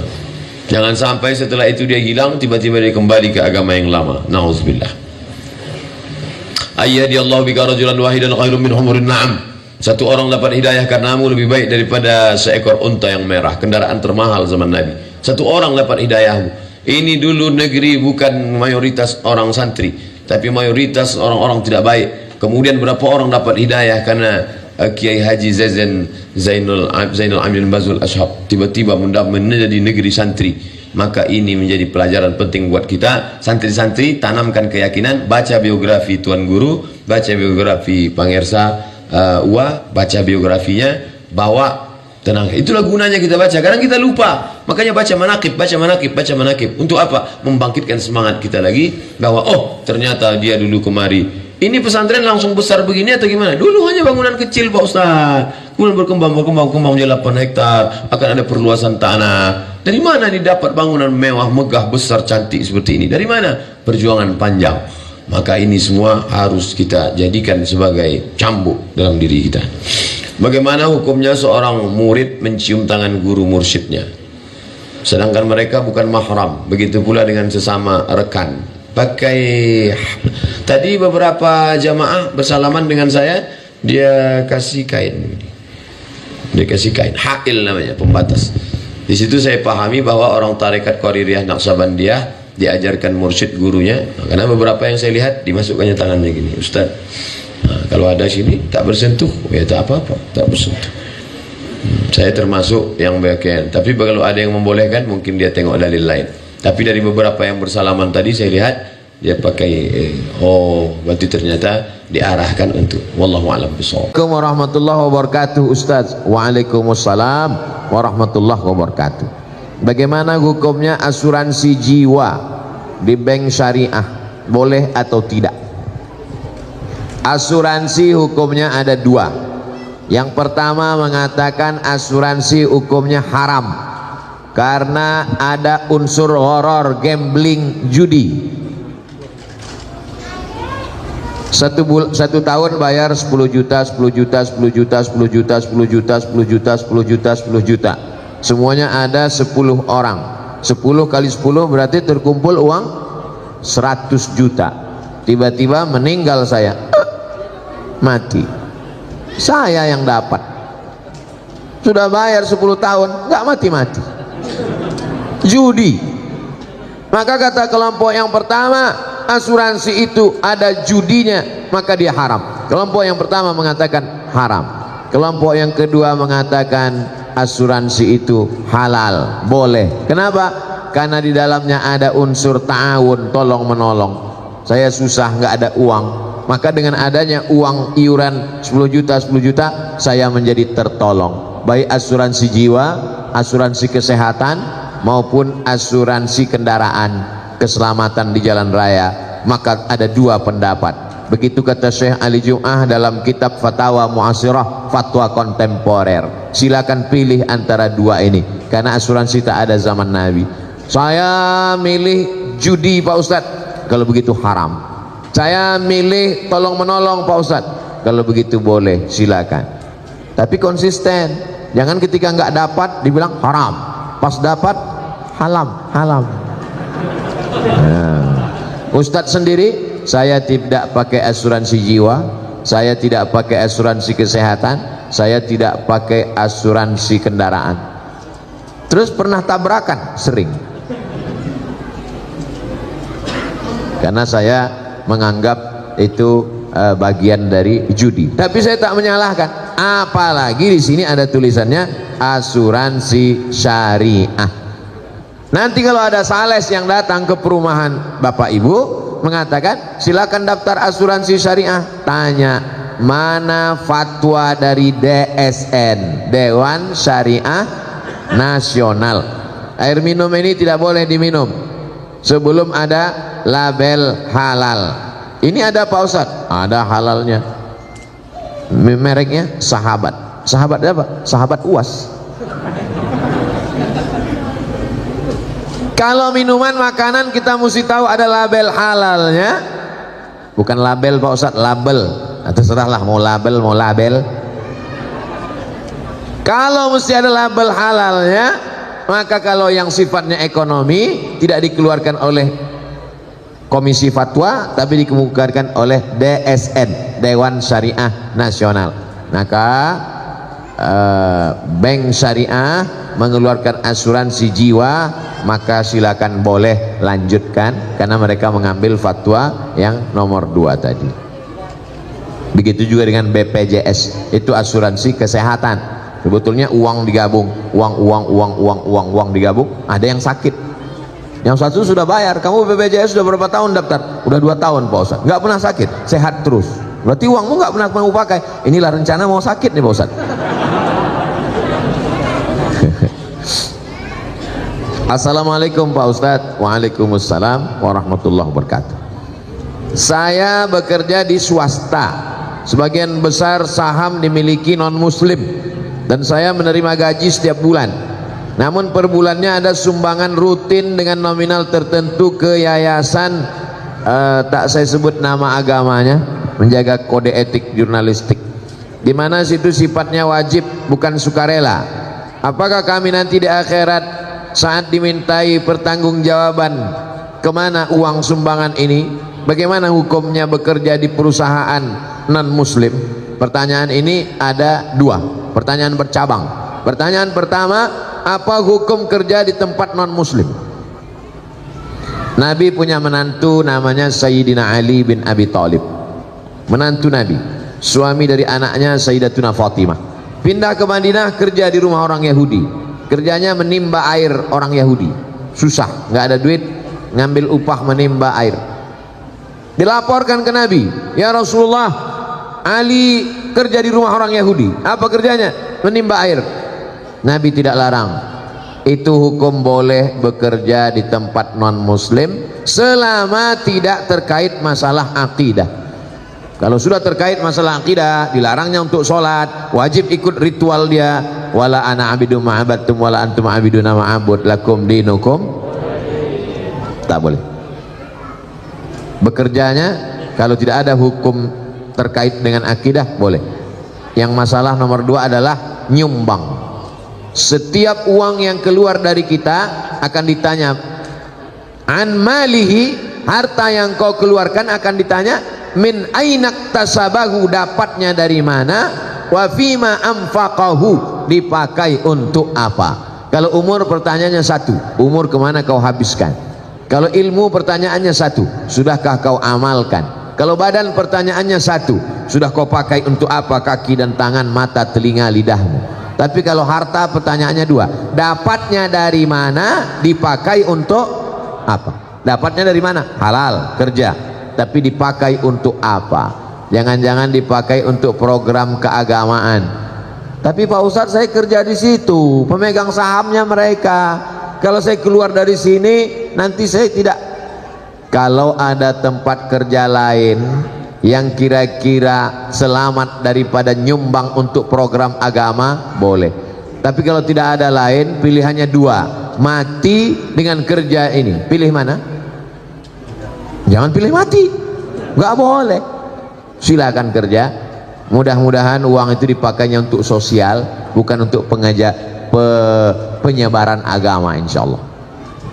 Jangan sampai setelah itu dia hilang, tiba-tiba dia kembali ke agama yang lama. Na'udzubillah. Ayyadiyallahu bika rajulan wahidan khairum min humurin na'am. Satu orang dapat hidayah karenamu lebih baik daripada seekor unta yang merah, kendaraan termahal zaman Nabi. Satu orang dapat hidayahmu. Ini dulu negeri bukan mayoritas orang santri, tapi mayoritas orang-orang tidak baik. Kemudian berapa orang dapat hidayah karena Kiai Haji Zainul Abidin Bazul Ashab tiba-tiba menjadi negeri santri. Maka ini menjadi pelajaran penting buat kita santri-santri, tanamkan keyakinan, baca biografi Tuan Guru, baca biografi Pangersa baca biografinya, bawa tenang. Itulah gunanya kita baca. Kadang kita lupa, makanya baca manaqib, baca manaqib, baca manaqib. Untuk apa? Membangkitkan semangat kita lagi bahwa oh ternyata dia dulu kemari. Ini pesantren langsung besar begini atau gimana? Dulu hanya bangunan kecil Pak Ustaz. Kemudian berkembang menjadi 8 hektar. Akan ada perluasan tanah. Dari mana didapat bangunan mewah, megah, besar, cantik seperti ini? Dari mana? Perjuangan panjang. Maka ini semua harus kita jadikan sebagai cambuk dalam diri kita. Bagaimana hukumnya seorang murid mencium tangan guru mursyidnya, sedangkan mereka bukan mahram? Begitu pula dengan sesama rekan. Tadi beberapa jamaah bersalaman dengan saya, dia kasih kain, hail namanya, pembatas. Di situ saya pahami bahwa orang tarekat Qaririyah Naqsabandiyah diajarkan mursyid gurunya, karena beberapa yang saya lihat dimasukkannya tangannya gini, Ustaz. Nah, kalau ada sini tak bersentuh, ya tak apa-apa, tak bersentuh. Saya termasuk yang bagian, tapi kalau ada yang membolehkan mungkin dia tengok dalil lain. Tapi dari beberapa yang bersalaman tadi saya lihat dia pakai berarti ternyata diarahkan untuk wallahu a'lam bishawab. Assalamualaikum warahmatullahi wabarakatuh Ustaz. Waalaikumsalam warahmatullahi wabarakatuh. Bagaimana hukumnya asuransi jiwa di bank syariah, boleh atau tidak? Asuransi hukumnya ada dua. Yang pertama mengatakan asuransi hukumnya haram karena ada unsur horor, gambling, judi. Satu tahun bayar 10 juta, 10 juta, 10 juta, 10 juta, 10 juta, 10 juta, 10 juta, 10 juta. Semuanya ada 10 orang. 10 kali 10 berarti terkumpul uang 100 juta. Tiba-tiba meninggal saya, mati. Saya yang dapat. Sudah bayar 10 tahun, nggak mati-mati. Judi. Maka kata kelompok yang pertama, asuransi itu ada judinya, maka dia haram. Kelompok yang pertama mengatakan haram. Kelompok yang kedua mengatakan asuransi itu halal, boleh. Kenapa? Karena di dalamnya ada unsur ta'awun, tolong menolong. Saya susah, nggak ada uang, maka dengan adanya uang iuran 10 juta 10 juta saya menjadi tertolong. Baik asuransi jiwa, asuransi kesehatan maupun asuransi kendaraan, keselamatan di jalan raya. Maka ada dua pendapat. Begitu kata Syekh Ali Jum'ah dalam kitab Fatawa Mu'asirah, fatwa kontemporer. Silakan pilih antara dua ini, karena asuransi tak ada zaman Nabi. Saya milih judi Pak Ustadz, kalau begitu haram. Saya milih tolong menolong Pak Ustadz, kalau begitu boleh, silakan. Tapi konsisten, jangan ketika nggak dapat dibilang haram, pas dapat halam. Nah, Ustadz sendiri, saya tidak pakai asuransi jiwa, saya tidak pakai asuransi kesehatan, saya tidak pakai asuransi kendaraan. Terus pernah tabrakan? Sering. Karena saya menganggap itu bagian dari judi. Tapi saya tak menyalahkan. Apalagi di sini ada tulisannya asuransi syariah. Nanti kalau ada sales yang datang ke perumahan Bapak Ibu mengatakan silakan daftar asuransi syariah, tanya mana fatwa dari DSN, Dewan Syariah Nasional, air minum ini tidak boleh diminum sebelum ada label halal. Ini ada Pak Ustadz? Ada halalnya. Mereknya Sahabat. Sahabat apa? Sahabat UAS. Kalau minuman makanan kita mesti tahu ada label halalnya, bukan label Pak Ustadz, label. Nah, terserahlah mau label mau label. Kalau mesti ada label halalnya, maka kalau yang sifatnya ekonomi tidak dikeluarkan oleh Komisi Fatwa, tapi dikemukakan oleh DSN, Dewan Syariah Nasional. Maka bank syariah mengeluarkan asuransi jiwa, maka silakan boleh lanjutkan karena mereka mengambil fatwa yang nomor 2 tadi. Begitu juga dengan BPJS, itu asuransi kesehatan. Sebetulnya uang digabung, uang digabung. Ada yang sakit, yang satu sudah bayar. Kamu BPJS sudah berapa tahun daftar? Udah 2 tahun Pak Ustadz, nggak pernah sakit, sehat terus. Berarti uangmu nggak pernah mau pakai. Inilah rencana mau sakit nih Pak Ustadz. Assalamualaikum Pak Ustadz. Waalaikumsalam warahmatullahi wabarakatuh. Saya bekerja di swasta, sebagian besar saham dimiliki non muslim dan saya menerima gaji setiap bulan. Namun per bulannya ada sumbangan rutin dengan nominal tertentu ke yayasan, tak saya sebut nama agamanya, menjaga kode etik jurnalistik, di mana situ sifatnya wajib bukan sukarela. Apakah kami nanti di akhirat saat dimintai pertanggungjawaban kemana uang sumbangan ini? Bagaimana hukumnya bekerja di perusahaan non muslim? Pertanyaan ini ada 2 pertanyaan bercabang. Pertanyaan pertama, apa hukum kerja di tempat non muslim? Nabi punya menantu namanya Sayyidina Ali bin Abi Thalib, menantu Nabi, suami dari anaknya Sayyidatuna Fatimah. Pindah ke Madinah, kerja di rumah orang Yahudi. Kerjanya menimba air orang Yahudi, susah, nggak ada duit, ngambil upah menimba air. Dilaporkan ke Nabi, ya Rasulullah, Ali kerja di rumah orang Yahudi. Apa kerjanya? Menimba air. Nabi tidak larang. Itu hukum boleh bekerja di tempat non muslim selama tidak terkait masalah akidah. Kalau sudah terkait masalah akidah, dilarangnya untuk sholat, wajib ikut ritual dia. Wala ana abidu ma'abattum wala antum abiduna ma'abud lakum dinukum. Tak boleh. Bekerjanya kalau tidak ada hukum terkait dengan akidah boleh. Yang masalah nomor 2 adalah nyumbang. Setiap uang yang keluar dari kita akan ditanya an malihi, harta yang kau keluarkan akan ditanya min ainak tasabahu, dapatnya dari mana, wa fima anfaqahu, dipakai untuk apa. Kalau umur pertanyaannya 1, umur kemana kau habiskan. Kalau ilmu pertanyaannya 1, sudahkah kau amalkan. Kalau badan pertanyaannya 1, sudah kau pakai untuk apa kaki dan tangan, mata, telinga, lidahmu. Tapi kalau harta pertanyaannya 2, dapatnya dari mana, dipakai untuk apa. Dapatnya dari mana? Halal, kerja. Tapi dipakai untuk apa? Jangan-jangan dipakai untuk program keagamaan. Tapi Pak Ustadz, saya kerja di situ, pemegang sahamnya mereka. Kalau saya keluar dari sini, nanti saya tidak. Kalau ada tempat kerja lain yang kira-kira selamat daripada nyumbang untuk program agama, boleh. Tapi kalau tidak ada lain, pilihannya 2, mati dengan kerja ini. Pilih mana? Jangan pilih mati, nggak boleh. Silakan kerja. Mudah-mudahan uang itu dipakainya untuk sosial, bukan untuk penyebaran agama, insya Allah.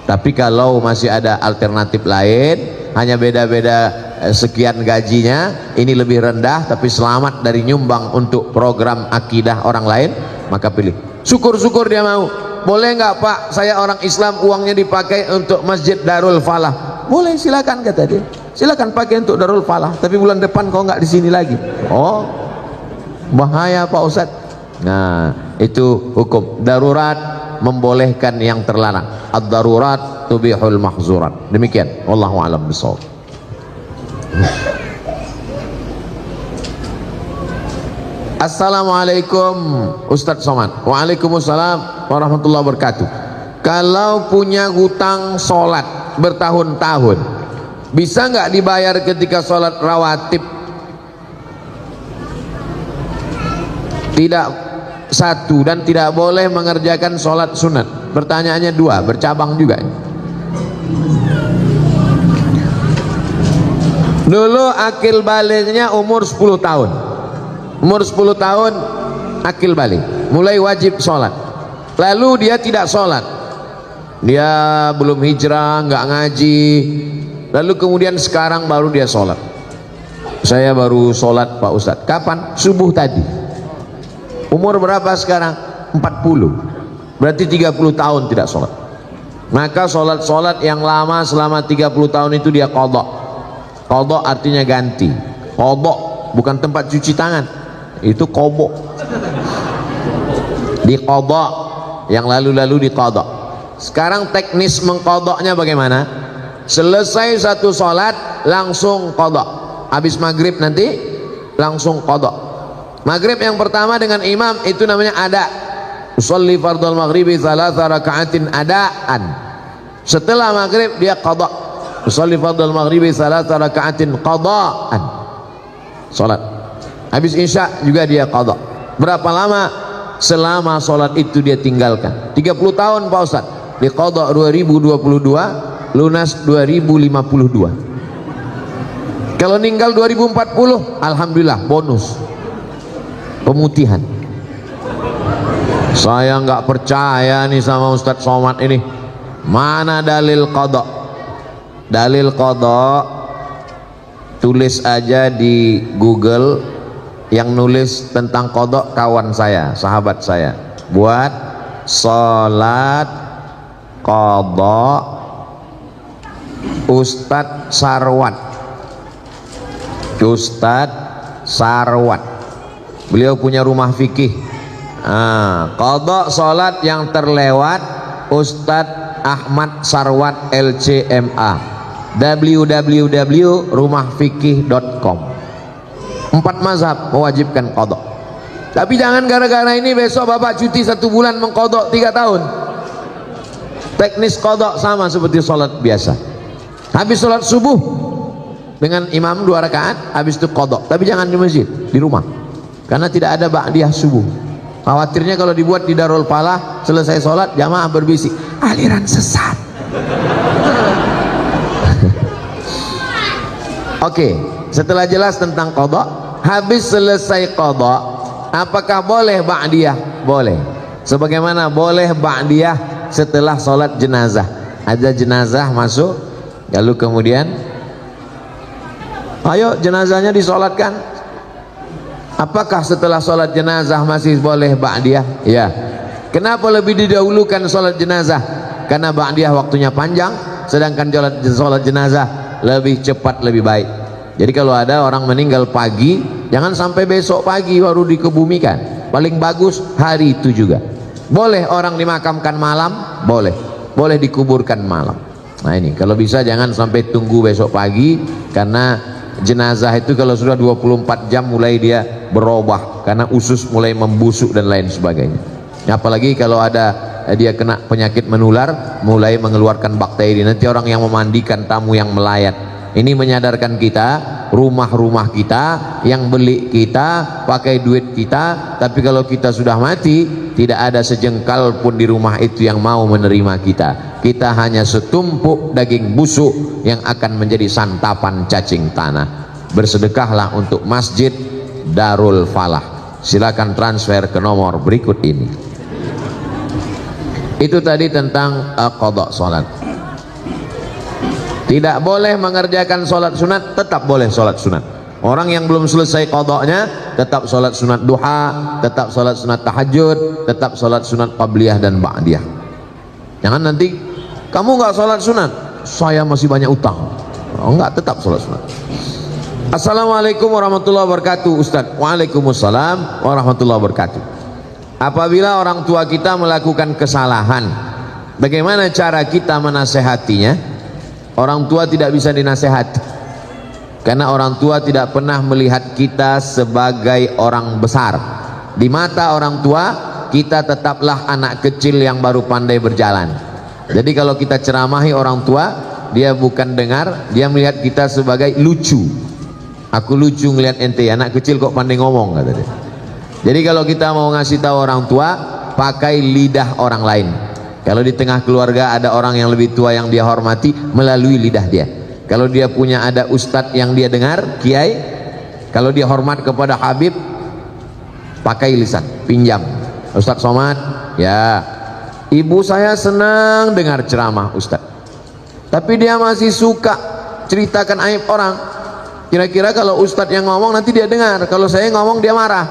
Tapi kalau masih ada alternatif lain, hanya beda-beda sekian gajinya, ini lebih rendah tapi selamat dari nyumbang untuk program akidah orang lain, maka pilih. Syukur-syukur dia mau. boleh nggak Pak, saya orang Islam, uangnya dipakai untuk Masjid Darul Falah? Boleh, silakan, kata dia. Silakan pakai untuk Darul Falah, tapi bulan depan kau nggak di sini lagi. Oh, bahaya Pak Ustadz. Nah, itu hukum darurat membolehkan yang terlarang. Ad-darurat tubihul mahzurat. Demikian, wallahu a'lam bishawab. Assalamualaikum Ustadz Somad. Waalaikumsalam warahmatullahi wabarakatuh. Kalau punya hutang sholat bertahun-tahun, bisa nggak dibayar ketika sholat rawatib? Tidak satu, dan tidak boleh mengerjakan sholat sunat. Pertanyaannya dua, bercabang juga. Dulu akil balignya umur 10 tahun. Umur 10 tahun akil balik, mulai wajib sholat. Lalu dia tidak sholat, dia belum hijrah, nggak ngaji. Lalu kemudian sekarang baru dia sholat. Saya baru sholat Pak Ustadz. Kapan? Subuh tadi. Umur berapa sekarang? 40. Berarti 30 tahun tidak sholat. Maka sholat-sholat yang lama selama 30 tahun itu dia qadha. Qadha artinya ganti. Qadha bukan tempat cuci tangan, itu qadha. Di qadha yang lalu-lalu di qadha. Sekarang teknis mengqadhanya bagaimana? Selesai satu sholat langsung qadha. Habis maghrib nanti langsung qadha. Maghrib yang pertama dengan imam itu namanya ada. Usolli fardhal maghribi 3 raka'atin adaan. Setelah maghrib dia qadha. Usolli fardhal maghribi 3 raka'atin qadaan. Salat. Habis isya juga dia qadha. Berapa lama? Selama salat itu dia tinggalkan. 30 tahun Pak Ustaz. Di qadha 2022, lunas 2052. Kalau meninggal 2040, alhamdulillah bonus pemutihan. Saya nggak percaya nih sama Ustadz Somad ini. Mana dalil qadha? Dalil qadha tulis aja di Google. Yang nulis tentang qadha kawan saya, sahabat saya. Buat salat qadha Ustadz Sarwat. Ustadz Sarwat, beliau punya rumah fikih. Qadha salat yang terlewat Ustadz Ahmad Sarwat LCMA, www.rumahfikih.com. 4 mazhab mewajibkan qadha. Tapi jangan gara-gara ini besok bapak cuti 1 bulan mengqadha 3 tahun. Teknis qadha sama seperti salat biasa. Habis salat subuh dengan imam 2 rakaat, habis itu qadha. Tapi jangan di masjid, di rumah. Karena tidak ada ba'diyah subuh. Khawatirnya kalau dibuat di Darul Falah, selesai sholat jamaah berbisik, aliran sesat. Oke, setelah jelas tentang qadha, habis selesai qadha, apakah boleh ba'diyah? Boleh. Sebagaimana boleh ba'diyah setelah sholat jenazah. Ada jenazah masuk, lalu kemudian ayo jenazahnya disolatkan. Apakah setelah sholat jenazah masih boleh ba'diyah? Ya. Kenapa lebih didahulukan sholat jenazah? Karena ba'diyah waktunya panjang, sedangkan sholat jenazah lebih cepat, lebih baik. Jadi kalau ada orang meninggal pagi, jangan sampai besok pagi baru dikebumikan. Paling bagus hari itu juga. Boleh orang dimakamkan malam? Boleh. Boleh dikuburkan malam. Nah ini, kalau bisa jangan sampai tunggu besok pagi, karena jenazah itu kalau sudah 24 jam mulai dia berubah, karena usus mulai membusuk dan lain sebagainya. Apalagi kalau ada dia kena penyakit menular, mulai mengeluarkan bakteri, nanti orang yang memandikan tamu yang melayat. Ini menyadarkan kita, rumah-rumah kita yang beli kita, pakai duit kita, tapi kalau kita sudah mati, tidak ada sejengkal pun di rumah itu yang mau menerima kita. Kita hanya setumpuk daging busuk yang akan menjadi santapan cacing tanah. Bersedekahlah untuk Masjid Darul Falah. Silakan transfer ke nomor berikut ini. Itu tadi tentang qadha salat. Tidak boleh mengerjakan sholat sunat, tetap boleh sholat sunat. Orang yang belum selesai qadhanya tetap sholat sunat duha, tetap sholat sunat tahajud, tetap sholat sunat qabliyah dan ba'diyah. Jangan nanti kamu nggak sholat sunat, saya masih banyak utang. Oh, enggak, tetap sholat sunat. Assalamualaikum warahmatullahi wabarakatuh. Ustaz. Waalaikumsalam warahmatullahi wabarakatuh. Apabila orang tua kita melakukan kesalahan, bagaimana cara kita menasehatinya? Orang tua tidak bisa dinasehati, karena orang tua tidak pernah melihat kita sebagai orang besar. Di mata orang tua, kita tetaplah anak kecil yang baru pandai berjalan. Jadi kalau kita ceramahi orang tua, dia bukan dengar, dia melihat kita sebagai lucu. Aku lucu ngelihat ente, anak kecil kok pandai ngomong, kata dia. Jadi kalau kita mau ngasih tahu orang tua, pakai lidah orang lain. Kalau di tengah keluarga ada orang yang lebih tua yang dia hormati, melalui lidah dia. Kalau dia punya ada ustadz yang dia dengar, kiai, kalau dia hormat kepada Habib, pakai lisan, pinjam. Ustadz Somad, ya, ibu saya senang dengar ceramah ustadz, tapi dia masih suka ceritakan aib orang. Kira-kira kalau ustadz yang ngomong nanti dia dengar, kalau saya ngomong dia marah.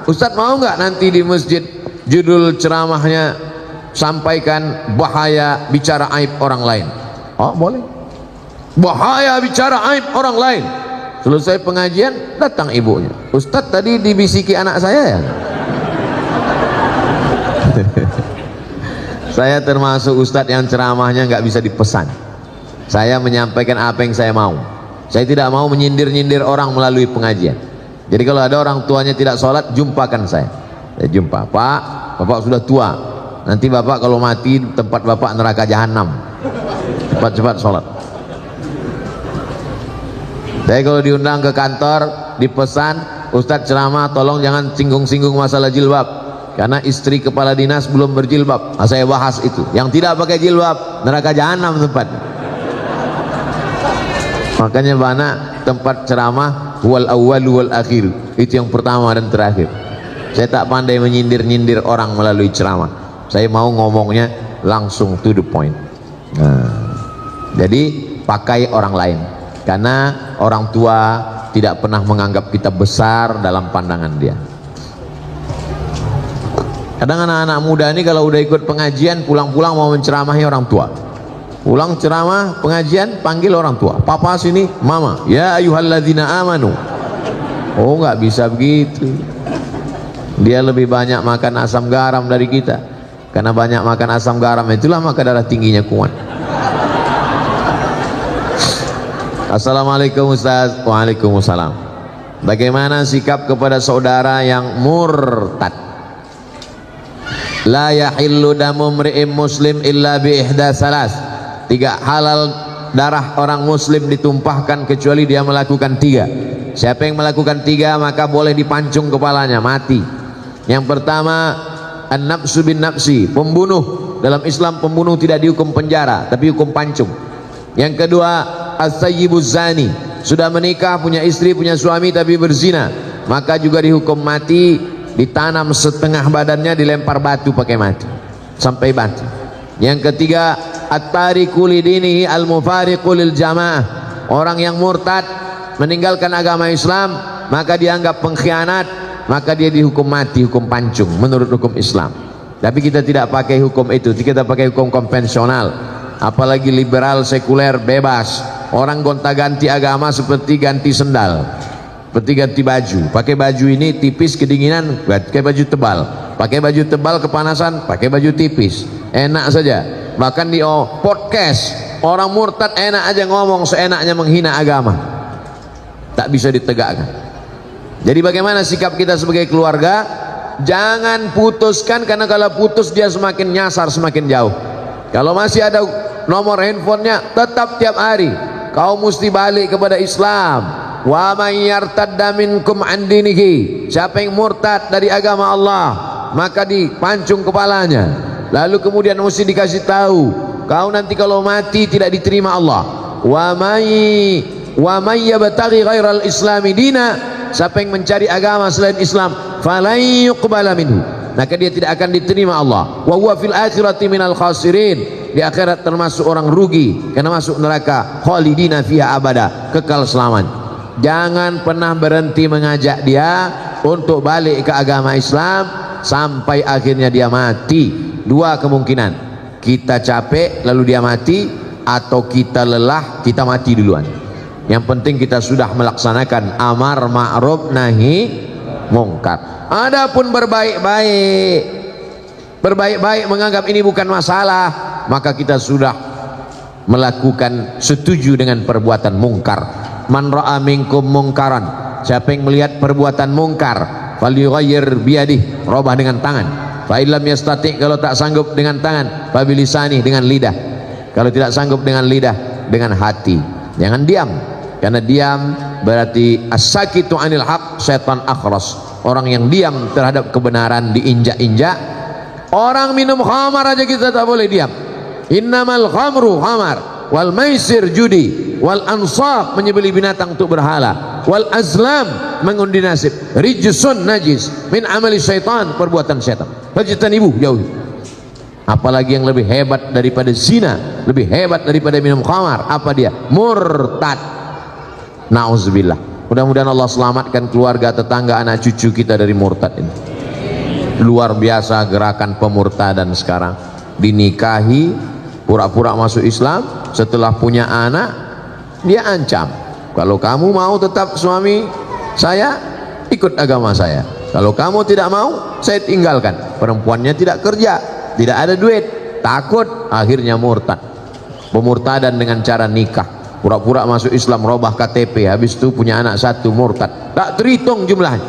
Ustadz mau nggak nanti di masjid judul ceramahnya sampaikan bahaya bicara aib orang lain? Oh, boleh. Bahaya bicara aib orang lain. Selesai pengajian, datang ibunya. Ustadz tadi dibisiki anak saya ya. Saya termasuk ustadz yang ceramahnya nggak bisa dipesan. Saya menyampaikan apa yang saya mau. Saya tidak mau menyindir-nyindir orang melalui pengajian. Jadi kalau ada orang tuanya tidak sholat, jumpakan saya. Saya jumpa, Pak, bapak sudah tua. Nanti bapak kalau mati tempat bapak neraka jahanam. Cepat-cepat sholat. Saya kalau diundang ke kantor, dipesan, Ustadz ceramah tolong jangan singgung-singgung masalah jilbab, karena istri kepala dinas belum berjilbab. Nah, saya bahas itu. Yang tidak pakai jilbab neraka jahanam tempatnya. Makanya banyak tempat ceramah wal awwal wal akhir, itu yang pertama dan terakhir. Saya tak pandai menyindir-nyindir orang melalui ceramah. Saya mau ngomongnya langsung to the point. Nah, jadi pakai orang lain, karena orang tua tidak pernah menganggap kita besar dalam pandangan dia. Kadang anak-anak muda ini kalau udah ikut pengajian, pulang-pulang mau menceramahi orang tua. Pulang ceramah pengajian, panggil orang tua, papa sini, mama, ya ayyuhalladzina amanu. Oh, nggak bisa begitu. Dia lebih banyak makan asam garam dari kita, karena banyak makan asam garam itulah maka darah tingginya kuat. Assalamualaikum Ustaz. Waalaikumsalam. Bagaimana sikap kepada saudara yang murtad? La yahillu damu mri'im muslim illa bi ihda salas. Tidak halal darah orang muslim ditumpahkan kecuali dia melakukan tiga. Siapa yang melakukan tiga maka boleh dipancung kepalanya, mati. Yang pertama, an-nafsu bin nafsi, pembunuh. Dalam Islam pembunuh tidak dihukum penjara tapi hukum pancung. Yang kedua, as-sayyibuz zani, sudah menikah, punya istri, punya suami tapi berzina, maka juga dihukum mati, ditanam setengah badannya, dilempar batu pakai mati sampai mati. Yang ketiga, at-tariku lidinihi al-mufariqu lil jamaah, orang yang murtad meninggalkan agama Islam maka dianggap pengkhianat, maka dia dihukum mati, hukum pancung menurut hukum Islam. Tapi kita tidak pakai hukum itu, kita pakai hukum konvensional. Apalagi liberal sekuler bebas, orang gonta-ganti agama seperti ganti sendal, seperti ganti baju. Pakai baju ini tipis kedinginan, pakai baju tebal. Pakai baju tebal kepanasan, pakai baju tipis. Enak saja. Bahkan di podcast orang murtad enak aja ngomong, seenaknya menghina agama, tak bisa ditegakkan. Jadi bagaimana sikap kita sebagai keluarga? Jangan putuskan, karena kalau putus dia semakin nyasar, semakin jauh. Kalau masih ada nomor handphonenya, tetap tiap hari kau mesti balik kepada Islam. Wa may yartadda minkum an dinihi, siapa yang murtad dari agama Allah maka dipancung kepalanya. Lalu kemudian mesti dikasih tahu, kau nanti kalau mati tidak diterima Allah. Wa may yabtaghi ghairal islami dina, siapa yang mencari agama selain Islam, falan yuqbala minhu, maka dia tidak akan diterima Allah. Wa huwa fil akhirati minal khasirin, di akhirat termasuk orang rugi, karena masuk neraka khalidina fiha abada, kekal selamanya. Jangan pernah berhenti mengajak dia untuk balik ke agama Islam sampai akhirnya dia mati. Dua kemungkinan, kita capek lalu dia mati, atau kita lelah kita mati duluan. Yang penting kita sudah melaksanakan amar ma'ruf nahi mungkar. Adapun berbaik-baik menganggap ini bukan masalah, maka kita sudah melakukan setuju dengan perbuatan mungkar. Man ra'a minkum mungkaran, siapa yang melihat perbuatan mungkar, falyughayyir biyadihi, robah dengan tangan. Fa illam yastati, kalau tak sanggup dengan tangan, fa bilisani, dengan lidah. Kalau tidak sanggup dengan lidah, dengan hati. Jangan diam, karena diam berarti as-sakitu anil haq syaitan akhras. Orang yang diam terhadap kebenaran diinjak-injak. Orang minum khamar aja kita tak boleh diam. Innamal khamru khamar, wal maisir judi, wal ansab menyembelih binatang untuk berhala, wal azlam mengundi nasib, rijsun najis min amali syaitan, perbuatan syaitan. Fajtanibu, jauhi. Apalagi yang lebih hebat daripada zina, lebih hebat daripada minum khamar, apa dia? Murtad. Nauzubillah. Mudah-mudahan Allah selamatkan keluarga, tetangga, anak cucu kita dari murtad ini. Luar biasa gerakan pemurtadan sekarang. Dinikahi, pura-pura masuk Islam, setelah punya anak dia ancam, kalau kamu mau tetap suami saya, ikut agama saya. Kalau kamu tidak mau, saya tinggalkan. Perempuannya tidak kerja, tidak ada duit, takut, akhirnya murtad. Pemurtadan dengan cara nikah, pura-pura masuk Islam, robah KTP, habis itu punya anak satu, murtad, tak terhitung jumlahnya.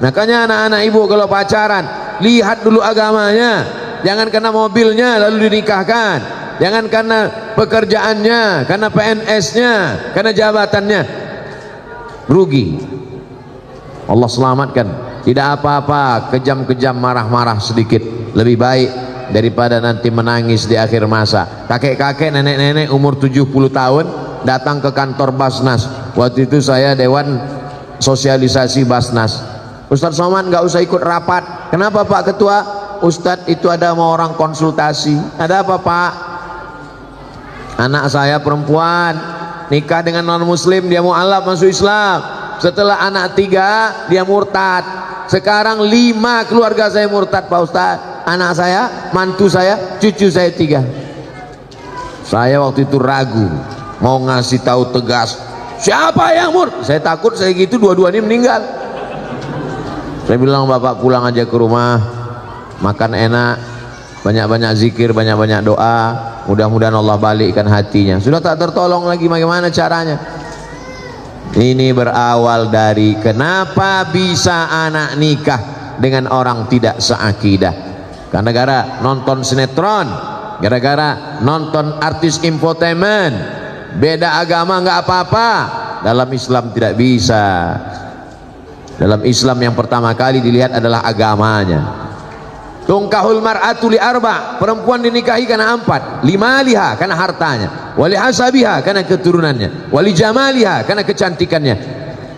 Makanya anak-anak ibu kalau pacaran, lihat dulu agamanya. Jangan karena mobilnya lalu dinikahkan, jangan karena pekerjaannya, karena PNS-nya, karena jabatannya, rugi. Allah selamatkan. Tidak apa-apa kejam-kejam, marah-marah sedikit, lebih baik daripada nanti menangis di akhir masa. Kakek-kakek, nenek-nenek umur 70 tahun datang ke kantor Basnas. Waktu itu saya dewan sosialisasi Basnas. Ustadz Somad nggak usah ikut rapat. Kenapa Pak Ketua? Ustadz itu ada mau orang konsultasi. Ada apa Pak? Anak saya perempuan nikah dengan non muslim, dia mu'alaf masuk Islam. Setelah anak 3 dia murtad. Sekarang 5 keluarga saya murtad Pak Ustadz. Anak saya, mantu saya, cucu saya 3. Saya waktu itu ragu mau ngasih tahu tegas, siapa yang murtad? Saya takut saya gitu dua-duanya meninggal. Saya bilang bapak pulang aja ke rumah, makan enak, banyak-banyak zikir, banyak-banyak doa, mudah-mudahan Allah balikkan hatinya. Sudah tak tertolong lagi, bagaimana caranya? Ini berawal dari kenapa bisa anak nikah dengan orang tidak seakidah. Karena gara nonton sinetron, gara-gara nonton artis infotainment. Beda agama nggak apa-apa, dalam Islam tidak bisa. Dalam Islam yang pertama kali dilihat adalah agamanya. Tungkahul mar'atu li arba', perempuan dinikahi karena 4. Limaliha karena hartanya, wali hasabiha karena keturunannya, wali jamaliha karena kecantikannya.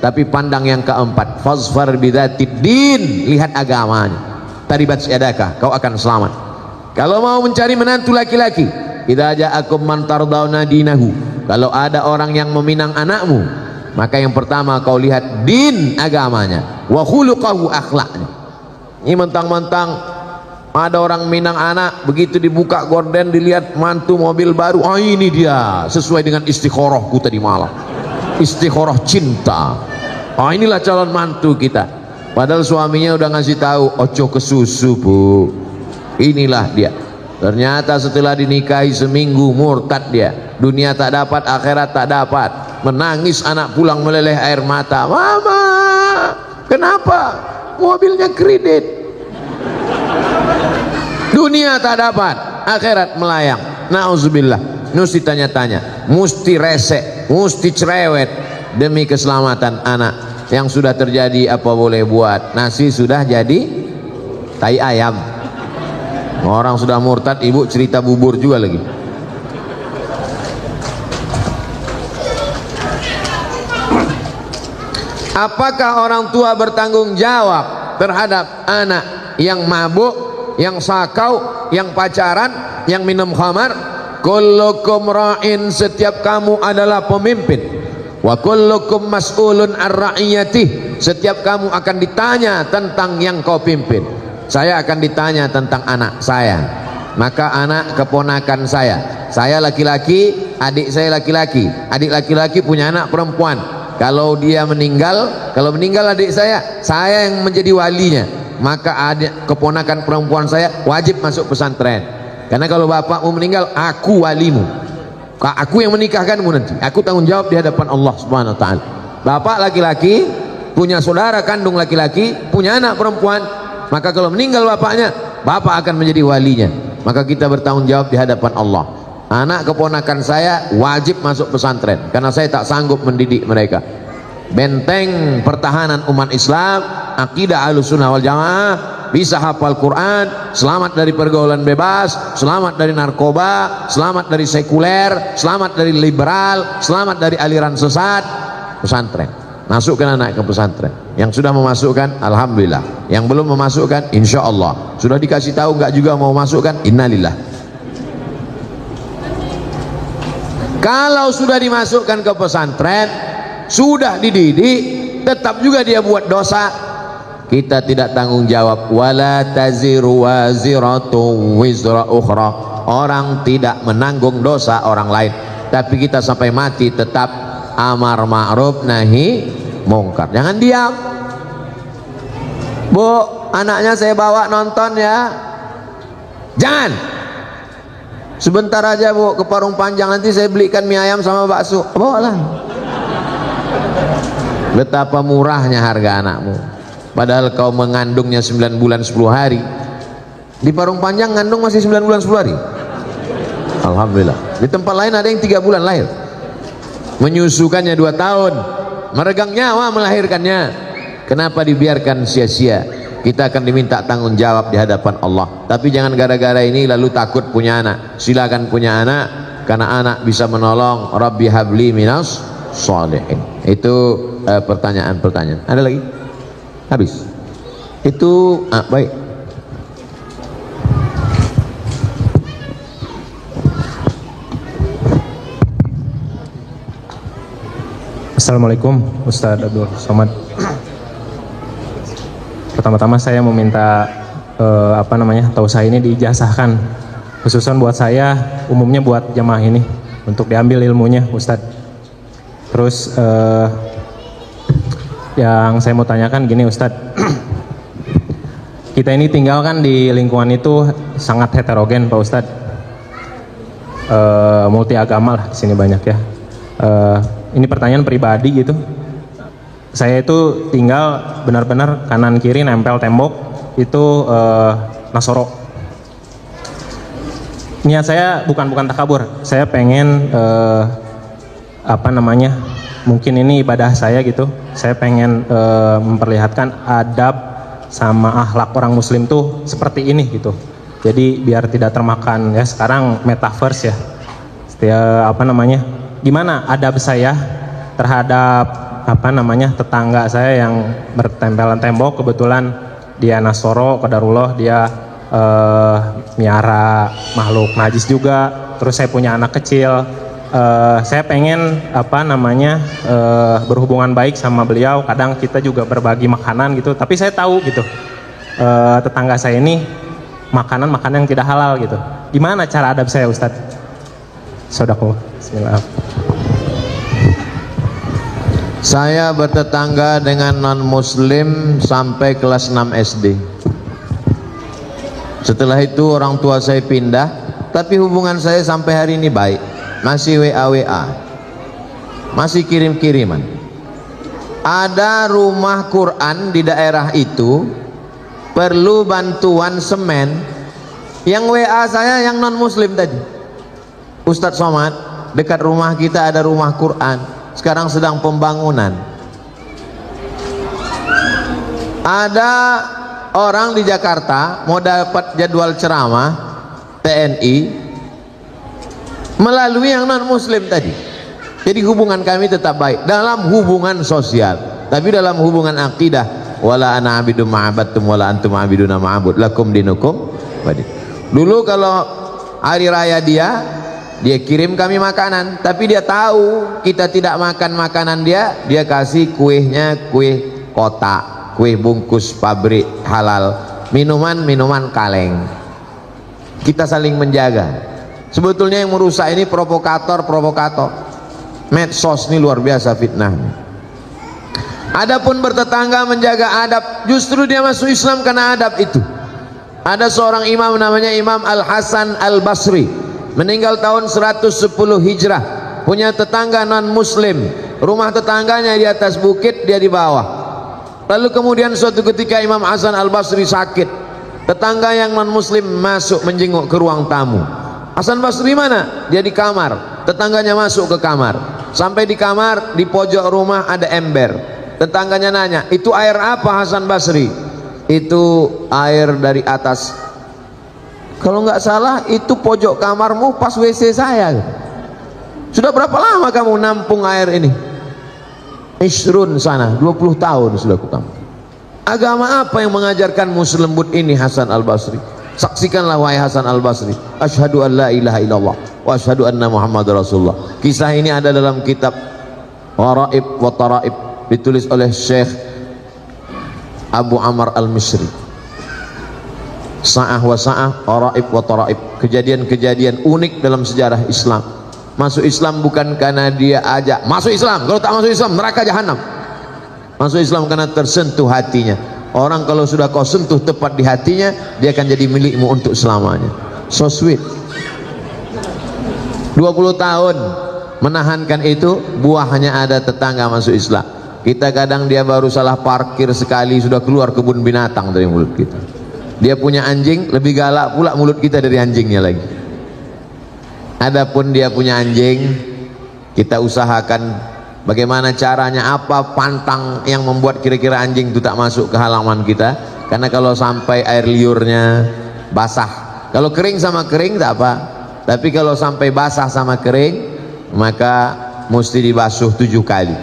Tapi pandang yang keempat, fazfar bidzatid din, lihat agamanya. Taribat yadaka, kau akan selamat. Kalau mau mencari menantu laki-laki, idza ja'akum man tardawna dinahu, kalau ada orang yang meminang anakmu, maka yang pertama kau lihat din, agamanya, wa khuluquhu, akhlaknya. Ini mentang-mentang ada orang minang anak, begitu dibuka gorden dilihat mantu mobil baru, oh ini dia sesuai dengan istikharahku tadi malam, istikharah cinta, oh inilah calon mantu kita. Padahal suaminya udah ngasih tahu, ojo ke susu bu, inilah dia. Ternyata setelah dinikahi seminggu murtad dia, dunia tak dapat, akhirat tak dapat, menangis anak pulang meleleh air mata. Mama, kenapa? Mobilnya kredit. Dunia tak dapat, akhirat melayang. Nauzubillah. Mesti tanya-tanya, mesti resek, mesti cerewet demi keselamatan anak. Yang sudah terjadi apa boleh buat, nasi sudah jadi tai ayam. Orang sudah murtad, ibu cerita bubur juga lagi. Apakah orang tua bertanggung jawab terhadap anak yang mabuk, yang sakau, yang pacaran, yang minum khamar? Kullukum ra'in, setiap kamu adalah pemimpin. Wa kullukum mas'ulun ar-ra'iyatih, setiap kamu akan ditanya tentang yang kau pimpin. Saya akan ditanya tentang anak saya. maka anak keponakan saya laki-laki, adik saya laki-laki, adik laki-laki punya anak perempuan, kalau meninggal adik saya yang menjadi walinya, maka adik keponakan perempuan saya wajib masuk pesantren. Karena kalau bapakmu meninggal, aku walimu, aku yang menikahkanmu nanti, aku tanggung jawab di hadapan Allah Subhanahu wa taala. Bapak laki-laki punya saudara kandung laki-laki, punya anak perempuan, maka kalau meninggal bapaknya, bapak akan menjadi walinya, maka kita bertanggung jawab di hadapan Allah. Anak keponakan saya wajib masuk pesantren karena saya tak sanggup mendidik mereka. Benteng pertahanan umat Islam, akidah Ahlussunnah wal Jamaah, bisa hafal Quran, selamat dari pergaulan bebas, selamat dari narkoba, selamat dari sekuler, selamat dari liberal, selamat dari aliran sesat. Pesantren, masukkan anak ke pesantren. Yang sudah memasukkan, alhamdulillah. Yang belum memasukkan, insya Allah. Sudah dikasih tahu nggak juga mau masukkan, innalillah. Kalau sudah dimasukkan ke pesantren, sudah dididik, tetap juga dia buat dosa, kita tidak tanggung jawab. Wala taziru waziratu wizra ukhra, orang tidak menanggung dosa orang lain, tapi kita sampai mati tetap amar ma'ruf nahi mungkar. Jangan diam. Bu, anaknya saya bawa nonton ya, jangan. Sebentar aja bu, ke Parung Panjang, nanti saya belikan mie ayam sama bakso. Bawa lah. Betapa murahnya harga anakmu, padahal kau mengandungnya 9 bulan 10 hari. Di Parung Panjang ngandung masih 9 bulan 10 hari, alhamdulillah. Di tempat lain ada yang 3 bulan lahir, menyusukannya 2 tahun, meregang nyawa melahirkannya. Kenapa dibiarkan sia-sia? Kita akan diminta tanggung jawab di hadapan Allah. Tapi jangan gara-gara ini lalu takut punya anak. Silakan punya anak, karena anak bisa menolong. Rabbi habli minas sholihin. Itu pertanyaan-pertanyaan. Ada lagi? Habis. Itu baik. Assalamualaikum Ustadz Abdul Somad. Pertama-tama saya meminta tausiah ini diijazahkan, khususan buat saya, umumnya buat jamaah ini, untuk diambil ilmunya Ustadz. Terus yang saya mau tanyakan gini Ustadz, kita ini tinggal kan di lingkungan itu sangat heterogen Pak Ustadz, multi agama lah di sini banyak ya. Ini pertanyaan pribadi gitu. Saya itu tinggal benar-benar kanan kiri nempel tembok itu Nasoro. Niat saya bukan takabur. Saya pengen mungkin ini ibadah saya gitu. Saya pengen memperlihatkan adab sama akhlak orang Muslim tuh seperti ini gitu. Jadi biar tidak termakan ya sekarang metaverse ya. Gimana adab saya terhadap tetangga saya yang bertempelan tembok, kebetulan dia Nasoro, qadarullah dia miara makhluk najis juga. Terus saya punya anak kecil, saya pengen berhubungan baik sama beliau. Kadang kita juga berbagi makanan gitu, tapi saya tahu gitu tetangga saya ini makanan yang tidak halal gitu. Gimana cara adab saya Ustadz? Sodako, bismillah. Saya bertetangga dengan non-muslim sampai kelas 6 SD. Setelah itu orang tua saya pindah, tapi hubungan saya sampai hari ini baik. Masih WA, masih kirim-kiriman. Ada rumah Quran di daerah itu perlu bantuan semen. Yang WA saya yang non-muslim tadi, Ustadz Somad, dekat rumah kita ada rumah Quran, sekarang sedang pembangunan. Ada orang di Jakarta mau dapat jadwal ceramah TNI melalui yang non muslim tadi. Jadi hubungan kami tetap baik dalam hubungan sosial, tapi dalam hubungan akidah, wala ana abidu ma'abattum wala antum abiduna ma'abud lakum dinukum wadi. Dulu kalau hari raya dia kirim kami makanan, tapi dia tahu kita tidak makan makanan dia kasih kuehnya kue kotak, kue bungkus pabrik halal, minuman kaleng. Kita saling menjaga. Sebetulnya yang merusak ini provokator medsos ini luar biasa fitnahnya. Adapun bertetangga menjaga adab, justru dia masuk Islam karena adab itu. Ada seorang imam namanya Imam Al-Hasan Al-Basri, meninggal tahun 110 Hijrah, punya tetangga non muslim, rumah tetangganya di atas bukit, dia di bawah. Lalu kemudian suatu ketika Imam Hasan Al-Basri sakit, tetangga yang non muslim masuk menjenguk ke ruang tamu. Hasan Basri mana? Dia di kamar. Tetangganya masuk ke kamar. Sampai di kamar, di pojok rumah ada ember. Tetangganya nanya, itu air apa Hasan Basri? Itu air dari atas. Kalau nggak salah itu pojok kamarmu pas WC saya. Sudah berapa lama kamu nampung air ini? Isrun sana, 20 tahun sudah aku tampung. Agama apa yang mengajarkanmu selembut ini Hasan Al-Basri? Saksikanlah wahai Hasan Al-Basri, asyhadu an la ilaha illallah wa asyhadu anna Muhammad Rasulullah. Kisah ini ada dalam kitab Waraib wa Taraib, ditulis oleh Syekh Abu Amr Al-Misri. Sa'ah wa sa'ah, Waraib wa Taraib, kejadian-kejadian unik dalam sejarah Islam. Masuk Islam bukan karena dia ajak masuk Islam, kalau tak masuk Islam neraka jahanam. Masuk Islam karena tersentuh hatinya. Orang kalau sudah kau sentuh tepat di hatinya, dia akan jadi milikmu untuk selamanya. So sweet. 20 tahun menahankan itu, buahnya ada tetangga masuk Islam. Kita kadang dia baru salah parkir sekali sudah keluar kebun binatang dari mulut kita. Dia punya anjing, lebih galak pula mulut kita dari anjingnya lagi. Adapun dia punya anjing, kita usahakan bagaimana caranya, apa pantang yang membuat kira-kira anjing itu tak masuk ke halaman kita. Karena kalau sampai air liurnya basah, kalau kering sama kering tak apa, tapi kalau sampai basah sama kering maka mesti dibasuh 7 kali.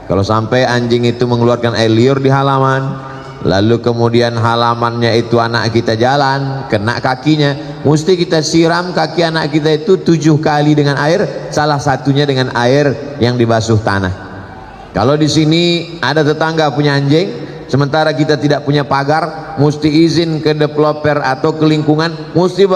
Kalau sampai anjing itu mengeluarkan air liur di halaman, lalu kemudian halamannya itu anak kita jalan kena kakinya, mesti kita siram kaki anak kita itu 7 kali dengan air, salah satunya dengan air yang dibasuh tanah. Kalau di sini ada tetangga punya anjing, sementara kita tidak punya pagar, mesti izin ke developer atau ke lingkungan, mesti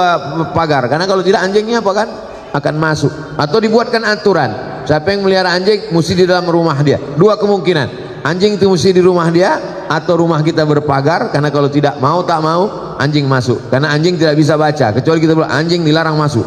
pagar, karena kalau tidak anjingnya apa kan akan masuk. Atau dibuatkan aturan, siapa yang melihara anjing mesti di dalam rumah dia. 2 kemungkinan, anjing itu mesti di rumah dia atau rumah kita berpagar, karena kalau tidak mau tak mau anjing masuk, karena anjing tidak bisa baca kecuali kita bilang anjing dilarang masuk.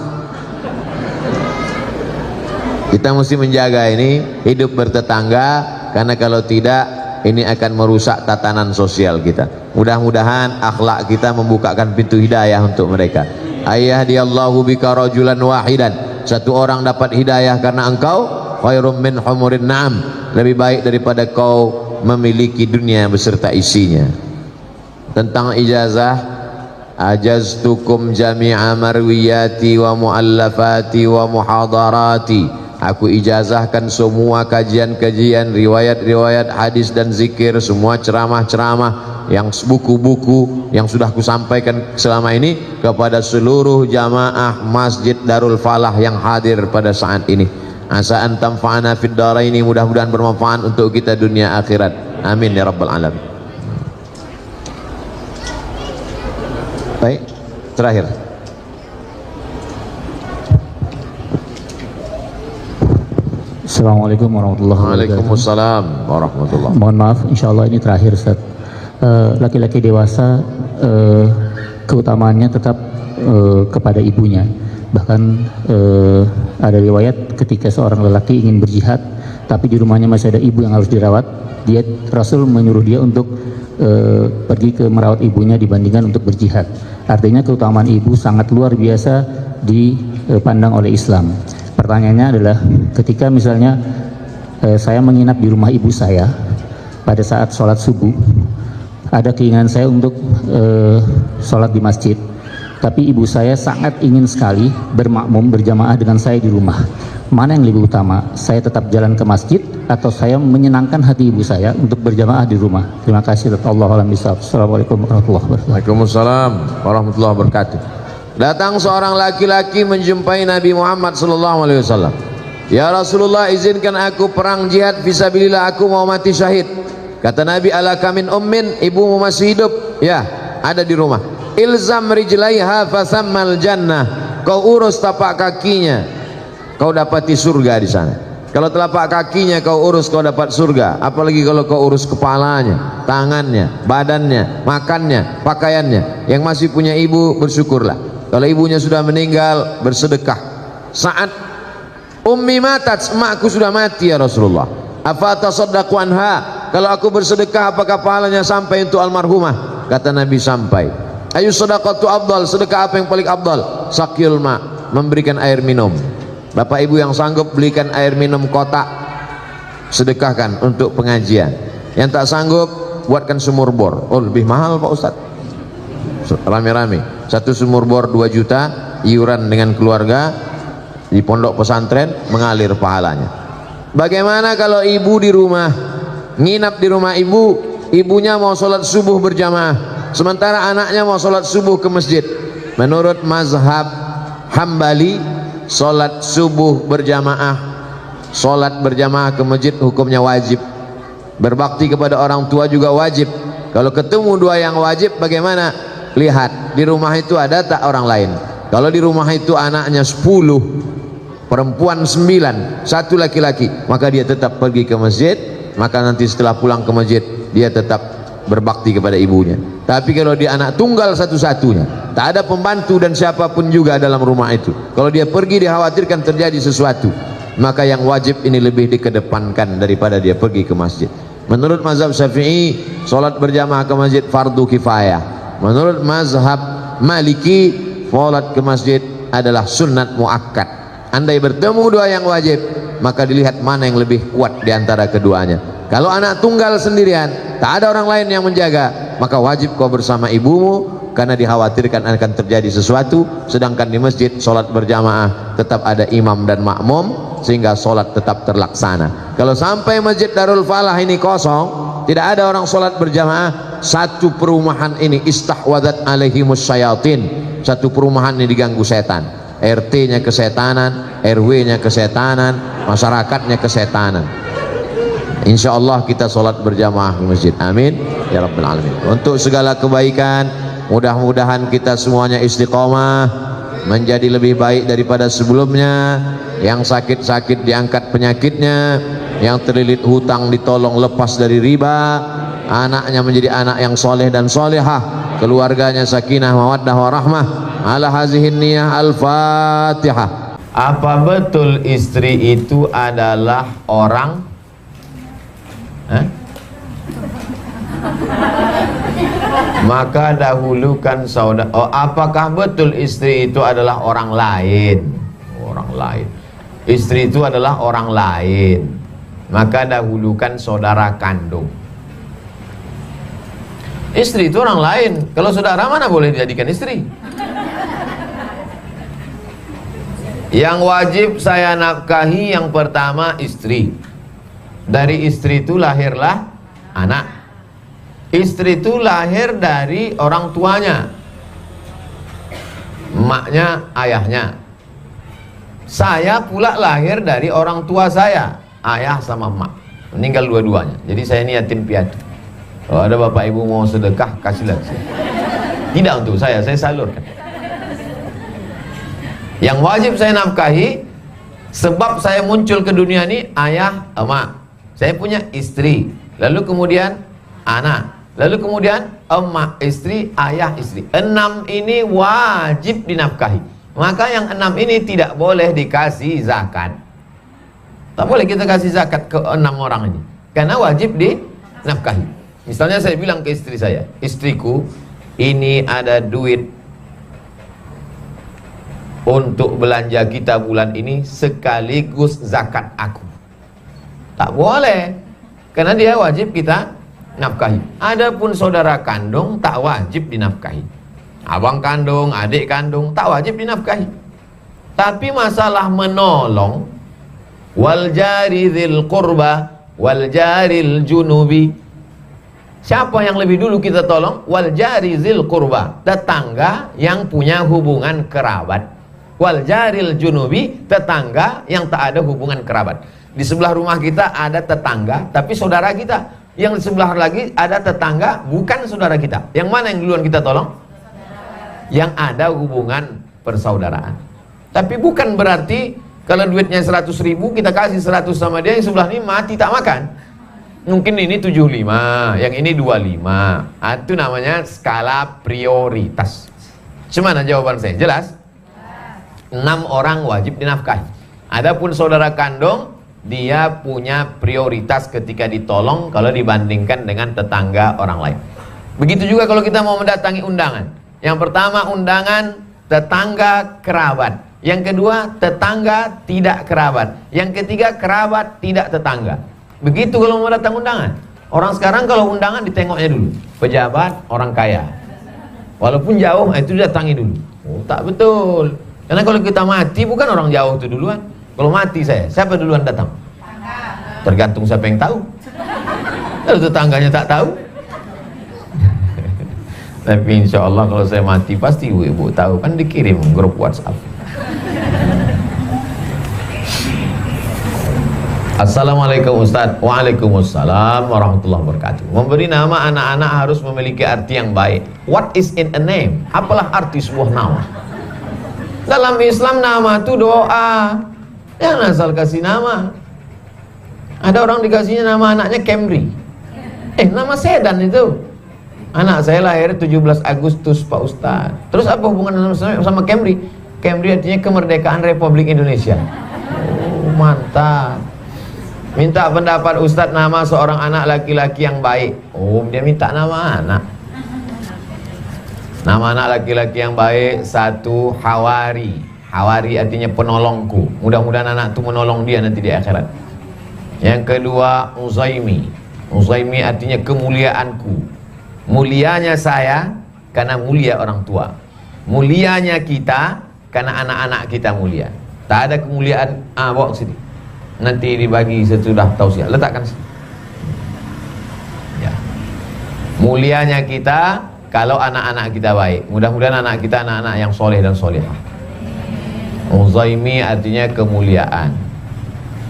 Kita mesti menjaga ini hidup bertetangga, karena kalau tidak ini akan merusak tatanan sosial kita. Mudah-mudahan akhlak kita membukakan pintu hidayah untuk mereka. Ayyadiyallahu bika rajulan wahidan, satu orang dapat hidayah karena engkau, khairum min humurin na'am, lebih baik daripada kau memiliki dunia beserta isinya. Tentang ijazah, ajaztukum jami'a marwiyati wa muallafati wa muhadarati, aku ijazahkan semua kajian-kajian, riwayat-riwayat hadis dan zikir, semua ceramah-ceramah, yang buku-buku yang sudah aku sampaikan selama ini kepada seluruh jamaah Masjid Darul Falah yang hadir pada saat ini. Asa an tanfa'ana fid dharaini, mudah-mudahan bermanfaat untuk kita dunia akhirat. Amin ya rabbal alamin. Baik, terakhir. Assalamualaikum warahmatullahi wabarakatuh. Waalaikumsalam warahmatullahi. Mohon maaf, insyaallah ini terakhir Ustaz. Laki-laki dewasa keutamaannya tetap kepada ibunya. Bahkan ada riwayat ketika seorang lelaki ingin berjihad tapi di rumahnya masih ada ibu yang harus dirawat, Rasul menyuruh dia untuk pergi ke merawat ibunya dibandingkan untuk berjihad. Artinya keutamaan ibu sangat luar biasa dipandang oleh Islam. Pertanyaannya adalah, ketika misalnya saya menginap di rumah ibu saya pada saat sholat subuh, ada keinginan saya untuk sholat di masjid, tapi ibu saya sangat ingin sekali bermakmum berjamaah dengan saya di rumah. Mana yang lebih utama? Saya tetap jalan ke masjid atau saya menyenangkan hati ibu saya untuk berjamaah di rumah? Terima kasih. Allahu a'lam bishawab. Assalamualaikum warahmatullahi wabarakatuh. Waalaikumsalam warahmatullahi wabarakatuh. Datang seorang laki-laki menjumpai Nabi Muhammad sallallahu alaihi wasallam. Ya Rasulullah, izinkan aku perang jihad fisabilillah, aku mau mati syahid. Kata Nabi, alaka min ummin, ibumu masih hidup? Ya, ada di rumah. ilzam rijlaiha fasammal jannah, kau urus tapak kakinya, kau dapati surga di sana. Kalau telapak kakinya kau urus, kau dapat surga. Apalagi kalau kau urus kepalanya, tangannya, badannya, makannya, pakaiannya. Yang masih punya ibu, bersyukurlah. Kalau ibunya sudah meninggal, bersedekah. Saat ummi matat, emakku sudah mati ya Rasulullah, afa tasaddaqu anha, kalau aku bersedekah apakah pahalanya sampai untuk almarhumah? Kata Nabi, sampai. Ayu sadaqatu afdal, sedekah apa yang paling afdal? Sakil ma, memberikan air minum. Bapak ibu yang sanggup belikan air minum kotak, sedekahkan untuk pengajian. Yang tak sanggup, buatkan sumur bor. Oh, lebih mahal Pak Ustadz, rame-rame. Satu sumur bor 2 juta, iuran dengan keluarga di pondok pesantren, mengalir pahalanya. Bagaimana kalau ibu di rumah, nginap di rumah ibu, ibunya mau sholat subuh berjamaah, sementara anaknya mau sholat subuh ke masjid? Menurut mazhab Hambali, sholat subuh berjamaah, sholat berjamaah ke masjid hukumnya wajib. Berbakti kepada orang tua juga wajib. Kalau ketemu 2 yang wajib, bagaimana? Lihat di rumah itu ada tak orang lain. Kalau di rumah itu anaknya 10, perempuan 9, 1 laki-laki, maka dia tetap pergi ke masjid. Maka nanti setelah pulang ke masjid, dia tetap berbakti kepada ibunya. Tapi kalau dia anak tunggal satu-satunya, tak ada pembantu dan siapapun juga dalam rumah itu, kalau dia pergi dikhawatirkan terjadi sesuatu, maka yang wajib ini lebih dikedepankan daripada dia pergi ke masjid. Menurut mazhab Syafi'i, sholat berjamaah ke masjid fardu kifayah. Menurut mazhab Maliki, sholat ke masjid adalah sunnat muakkad. Andai bertemu 2 yang wajib, maka dilihat mana yang lebih kuat di antara keduanya. Kalau anak tunggal sendirian, tak ada orang lain yang menjaga, maka wajib kau bersama ibumu, karena dikhawatirkan akan terjadi sesuatu. Sedangkan di masjid sholat berjamaah tetap ada imam dan makmum, sehingga sholat tetap terlaksana. Kalau sampai masjid Darul Falah ini kosong, tidak ada orang sholat berjamaah, satu perumahan ini istahwadat alaihimus syayatin, satu perumahan ini diganggu setan. RT-nya kesetanan, RW-nya kesetanan, masyarakatnya kesetanan. Insya Allah kita sholat berjamaah di masjid. Amin ya rabbal alamin. Untuk segala kebaikan, mudah-mudahan kita semuanya istiqomah, menjadi lebih baik daripada sebelumnya. Yang sakit-sakit diangkat penyakitnya, yang terlilit hutang ditolong lepas dari riba, anaknya menjadi anak yang soleh dan solehah, keluarganya sakinah mawaddah warahmah. Ala hazihin niyah. Al-Fatihah. Apa betul istri itu adalah orang? Maka dahulukan saudara. Oh, apakah betul istri itu adalah orang lain? Orang lain. Istri itu adalah orang lain, maka dahulukan saudara kandung. Istri itu orang lain. Kalau saudara mana boleh dijadikan istri? Yang wajib saya nafkahi yang pertama istri. Dari istri itu lahirlah anak. Istri itu lahir dari orang tuanya, emaknya, ayahnya. Saya pula lahir dari orang tua saya, ayah sama emak, meninggal dua-duanya. Jadi saya ini yatim piatu. Kalau ada bapak ibu mau sedekah, kasihlah saya. Tidak untuk saya salurkan. Yang wajib saya nafkahi, sebab saya muncul ke dunia ini, ayah, emak. Saya punya istri, lalu kemudian anak, lalu kemudian emak, istri, ayah, istri. 6 ini wajib dinafkahi. Maka yang 6 ini tidak boleh dikasih zakat. Tak boleh kita kasih zakat ke 6 orang ini, karena wajib dinafkahi. Misalnya saya bilang ke istri saya, istriku, ini ada duit untuk belanja kita bulan ini sekaligus zakat aku. Tak boleh, karena dia wajib kita nafkahi. Adapun saudara kandung tak wajib dinafkahi. Abang kandung, adik kandung tak wajib dinafkahi. Tapi masalah menolong, wal jari dzil qurba wal jaril junubi. Siapa yang lebih dulu kita tolong? Wal jari dzil qurba, tetangga yang punya hubungan kerabat. Wal jaril junubi, tetangga yang tak ada hubungan kerabat. Di sebelah rumah kita ada tetangga tapi saudara kita. Yang di sebelah lagi ada tetangga bukan saudara kita. Yang mana yang duluan kita tolong? yang ada hubungan persaudaraan. Tapi bukan berarti kalau duitnya 100.000 kita kasih 100 sama dia, yang sebelah ini mati tak makan. Mungkin ini 75, yang ini 25. Itu namanya skala prioritas. Gimana jawaban saya? Jelas? 6 orang wajib dinafkahi. Adapun saudara kandung, dia punya prioritas ketika ditolong kalau dibandingkan dengan tetangga orang lain. Begitu juga kalau kita mau mendatangi undangan. Yang pertama undangan tetangga kerabat. Yang kedua tetangga tidak kerabat. Yang ketiga kerabat tidak tetangga. Begitu kalau mau datang undangan. Orang sekarang kalau undangan ditengoknya dulu. Pejabat, orang kaya. Walaupun jauh, itu datangi dulu. Oh, tak betul. Karena kalau kita mati bukan orang jauh itu duluan. Kalau mati saya, siapa duluan datang? Tergantung siapa yang tahu. Kalau tetangganya tak tahu. Tapi insya Allah kalau saya mati pasti ibu tahu, kan dikirim grup WhatsApp. Assalamualaikum Ustaz. Waalaikumsalam warahmatullahi wabarakatuh. Memberi nama anak-anak harus memiliki arti yang baik. What is in a name? Apalah arti sebuah nama? Dalam Islam nama itu doa. Jangan asal kasih nama. Ada orang dikasihnya nama anaknya Camry. Nama sedan itu. Anak saya lahir 17 Agustus Pak Ustaz. Terus apa hubungan sama Camry? Camry artinya kemerdekaan Republik Indonesia. Oh, mantap. Minta pendapat Ustaz nama seorang anak laki-laki yang baik. Oh, dia minta nama anak. Nama anak laki-laki yang baik, satu Hawari. Hawari artinya penolongku. Mudah-mudahan anak itu menolong dia nanti di akhirat. Yang kedua Uzaimi. Uzaimi artinya kemuliaanku. Mulianya saya karena mulia orang tua. Mulianya kita karena anak-anak kita mulia. Tak ada kemuliaan. Bawa ke sini. Nanti dibagi sesudah tausiah. Letakkan sini. Ya. Mulianya kita kalau anak-anak kita baik. Mudah-mudahan anak kita anak-anak yang soleh dan solehah. Uzaimi artinya kemuliaan.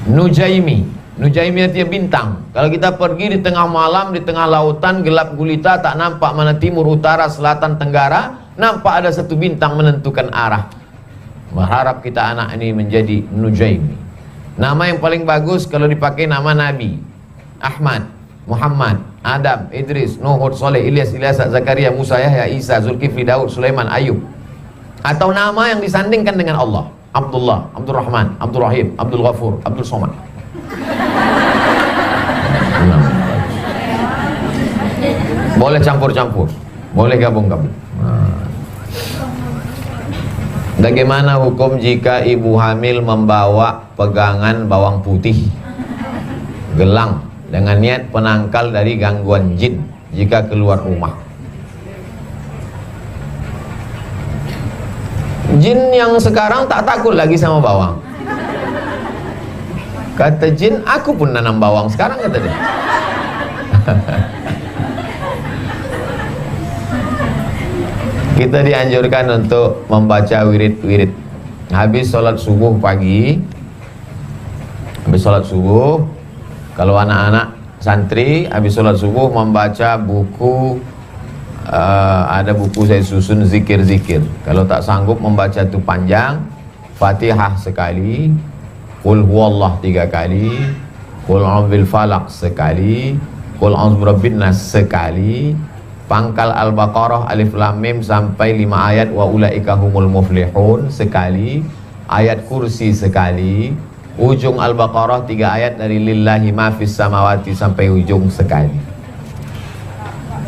Nujaimi. Nujaimi artinya bintang. Kalau kita pergi di tengah malam, di tengah lautan gelap gulita, tak nampak mana timur, utara, selatan, tenggara, nampak ada satu bintang menentukan arah. Berharap kita anak ini menjadi Nujaimi. Nama yang paling bagus kalau dipakai nama Nabi. Ahmad, Muhammad, Adam, Idris, Nuh, Hud, Saleh, Ilyas, Ilyas, Zakaria, Musa, Yahya, Isa, Zulkifli, Daud, Sulaiman, Ayub. Atau nama yang disandingkan dengan Allah. Abdullah, Abdul Rahman, Abdul Rahim, Abdul Ghafur, Abdul Somad. Boleh campur-campur, boleh gabung-gabung. Bagaimana hukum jika ibu hamil membawa pegangan bawang putih, gelang, dengan niat penangkal dari gangguan jin jika keluar rumah? Jin yang sekarang tak takut lagi sama bawang. Kata jin, aku pun nanam bawang sekarang, kata dia. Kita dianjurkan untuk membaca wirid-wirid. Habis sholat subuh pagi, habis sholat subuh, kalau anak-anak santri habis sholat subuh membaca buku, ada buku saya susun zikir-zikir. Kalau tak sanggup membaca itu panjang, Fatihah sekali, Qul huwallah 3 kali, Qul a'udzu falaq sekali, Qul a'udzu birabbin nas sekali, pangkal Al-Baqarah alif lam mim sampai 5 ayat wa ulaika humul muflihun sekali, ayat kursi sekali, ujung Al-Baqarah 3 ayat dari lillahi ma fis samawati sampai ujung sekali.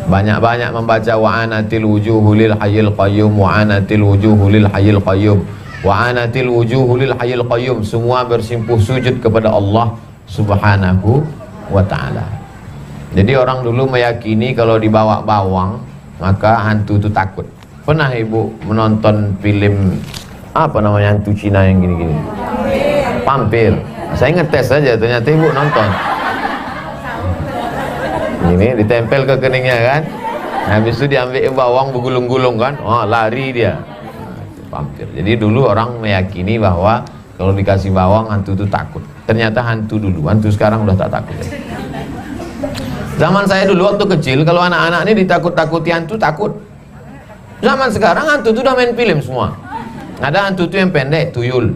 Banyak-banyak membaca wa'anatil wujuhu lil hayyil qayyum, wa'anatil wujuhu lil hayyil qayyum, wa'anatil wujuhu lil hayyil qayyum. Semua bersimpuh sujud kepada Allah Subhanahu wa ta'ala. Jadi orang dulu meyakini kalau dibawa bawang maka hantu itu takut. Pernah ibu menonton film apa namanya hantu Cina yang gini-gini? Pampir. Saya ngetes saja, ternyata ibu nonton. Ini ditempel ke keningnya kan, habis itu diambil bawang bergulung-gulung kan, lari dia. Pampir. Jadi dulu orang meyakini bahwa kalau dikasih bawang hantu itu takut. Ternyata hantu dulu, hantu sekarang udah tak takut. Zaman saya dulu waktu kecil, kalau anak-anak ini ditakut-takuti hantu takut. Zaman sekarang hantu itu udah main film semua. Ada hantu itu yang pendek, tuyul.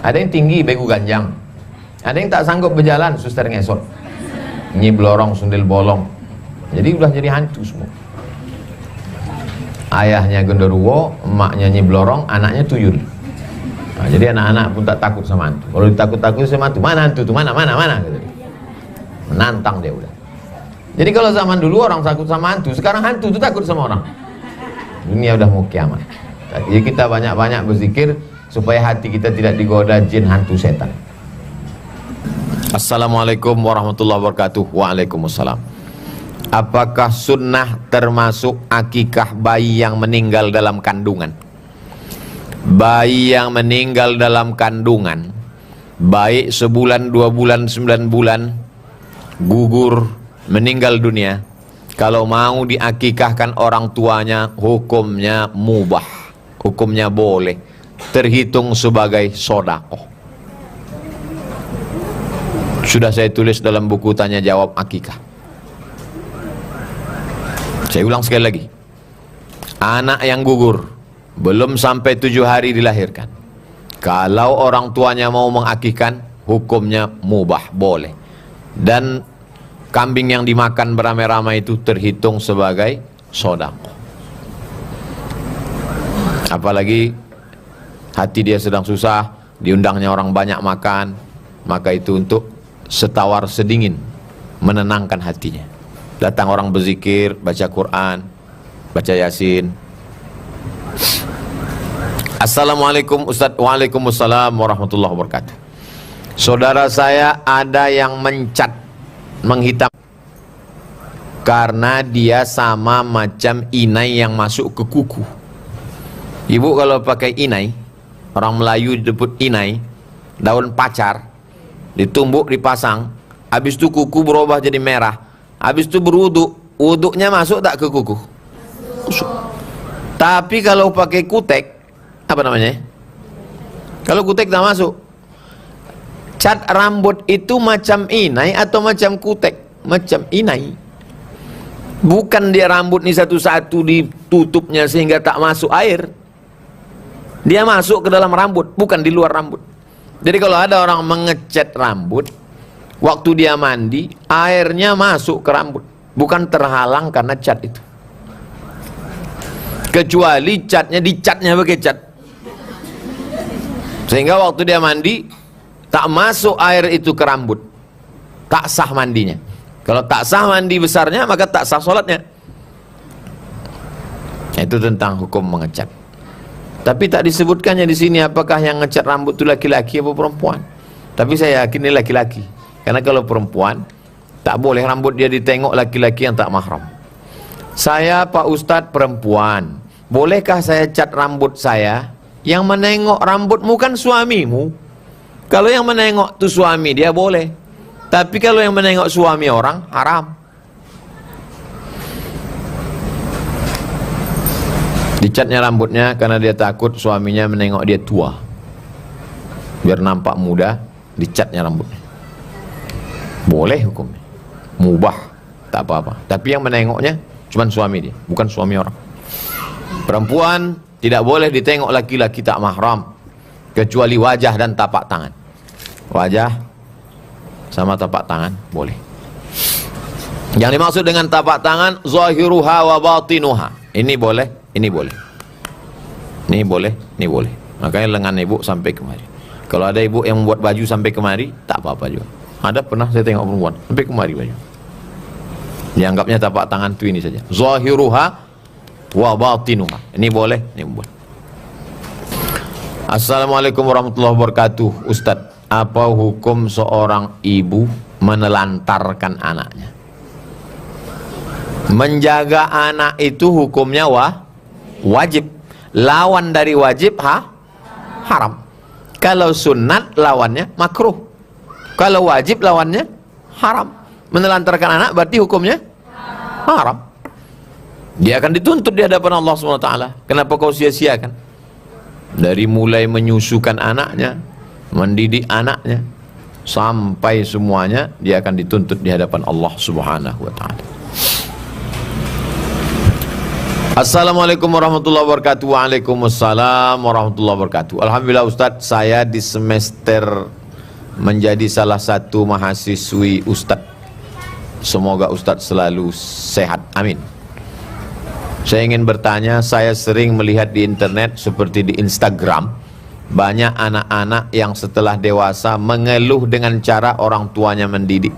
Ada yang tinggi, begu ganjang. Ada yang tak sanggup berjalan, suster ngesot. Nyi blorong, sundel bolong. Jadi udah jadi hantu semua. Ayahnya genderuwo, emaknya Nyi blorong, anaknya tuyul. Nah, jadi anak-anak pun tak takut sama hantu. Kalau ditakut-takut sama hantu, mana hantu itu? Mana? Gitu. Menantang dia udah. Jadi kalau zaman dulu orang takut sama hantu, sekarang hantu itu takut sama orang. Dunia udah mau kiamat. Jadi kita banyak-banyak berzikir supaya hati kita tidak digoda jin, hantu, setan. Assalamualaikum warahmatullahi wabarakatuh. Waalaikumsalam. Apakah sunnah termasuk akikah bayi yang meninggal dalam kandungan? Bayi yang meninggal dalam kandungan, baik sebulan, 2 bulan, 9 bulan, gugur, meninggal dunia, kalau mau diakikahkan orang tuanya, hukumnya mubah, hukumnya boleh, terhitung sebagai sodakoh. Sudah saya tulis dalam buku tanya jawab akikah. Saya ulang sekali lagi. Anak yang gugur belum sampai 7 hari dilahirkan, kalau orang tuanya mau mengakikkan, hukumnya mubah, boleh. Dan kambing yang dimakan beramai-ramai itu terhitung sebagai sedekah. Apalagi hati dia sedang susah, diundangnya orang banyak makan, maka itu untuk setawar sedingin, menenangkan hatinya. Datang orang berzikir, baca Quran, baca Yasin. Assalamualaikum Ustaz. Waalaikumsalam warahmatullahi wabarakatuh. Saudara saya ada yang mencat, menghitam, karena dia sama macam inai yang masuk ke kuku. Ibu kalau pakai inai, orang Melayu disebut inai, daun pacar, ditumbuk, dipasang, habis itu kuku berubah jadi merah, habis itu berwuduk, wuduknya masuk tak ke kuku? Masuk. Tapi kalau pakai kutek, apa namanya? Kalau kutek tak masuk. Cat rambut itu macam inai atau macam kutek? Macam inai. Bukan dia rambut ni satu-satu ditutupnya sehingga tak masuk air. Dia masuk ke dalam rambut, bukan di luar rambut. Jadi kalau ada orang mengecat rambut, waktu dia mandi, airnya masuk ke rambut, bukan terhalang karena cat itu. Kecuali dicatnya pakai cat, sehingga waktu dia mandi tak masuk air itu ke rambut, tak sah mandinya. Kalau tak sah mandi besarnya, maka tak sah sholatnya. Itu tentang hukum mengecat. Tapi tak disebutkannya di sini apakah yang ngecat rambut itu laki-laki atau perempuan. Tapi saya yakin ini laki-laki, karena kalau perempuan tak boleh rambut dia ditengok laki-laki yang tak mahram. Saya Pak Ustadz perempuan, bolehkah saya cat rambut saya? Yang menengok rambutmu kan suamimu. Kalau yang menengok itu suami dia boleh, tapi kalau yang menengok suami orang haram. Dicatnya rambutnya karena dia takut suaminya menengok dia tua, biar nampak muda, dicatnya rambutnya. Boleh hukumnya, mubah, tak apa-apa. Tapi yang menengoknya cuma suami dia, bukan suami orang. Perempuan tidak boleh ditengok laki-laki tak mahram, kecuali wajah dan tapak tangan. Wajah sama tapak tangan boleh. Yang dimaksud dengan tapak tangan, zahiruha wa batinuha. Ini boleh, ini boleh. Ini boleh, ini boleh. Makanya lengan ibu sampai kemari. Kalau ada ibu yang membuat baju sampai kemari, tak apa-apa juga. Ada pernah saya tengok perempuan sampai kemari baju. Dianggapnya tapak tangan itu ini saja. Zahiruha wa batinuha. Ini boleh, ini boleh. Assalamualaikum warahmatullahi wabarakatuh. Ustadz, apa hukum seorang ibu menelantarkan anaknya? Menjaga anak itu hukumnya wajib. Lawan dari wajib haram. Kalau sunat lawannya makruh. Kalau wajib lawannya haram. Menelantarkan anak berarti hukumnya haram. Dia akan dituntut di hadapan Allah SWT. Kenapa kau sia-siakan? Dari mulai menyusukan anaknya, mendidik anaknya, sampai semuanya dia akan dituntut di hadapan Allah Subhanahu wa ta'ala. Assalamualaikum warahmatullahi wabarakatuh. Waalaikumsalam warahmatullahi wabarakatuh. Alhamdulillah Ustadz, saya di semester menjadi salah satu mahasiswi Ustadz. Semoga Ustadz selalu sehat, amin. Saya ingin bertanya, saya sering melihat di internet seperti di Instagram, banyak anak-anak yang setelah dewasa mengeluh dengan cara orang tuanya mendidik.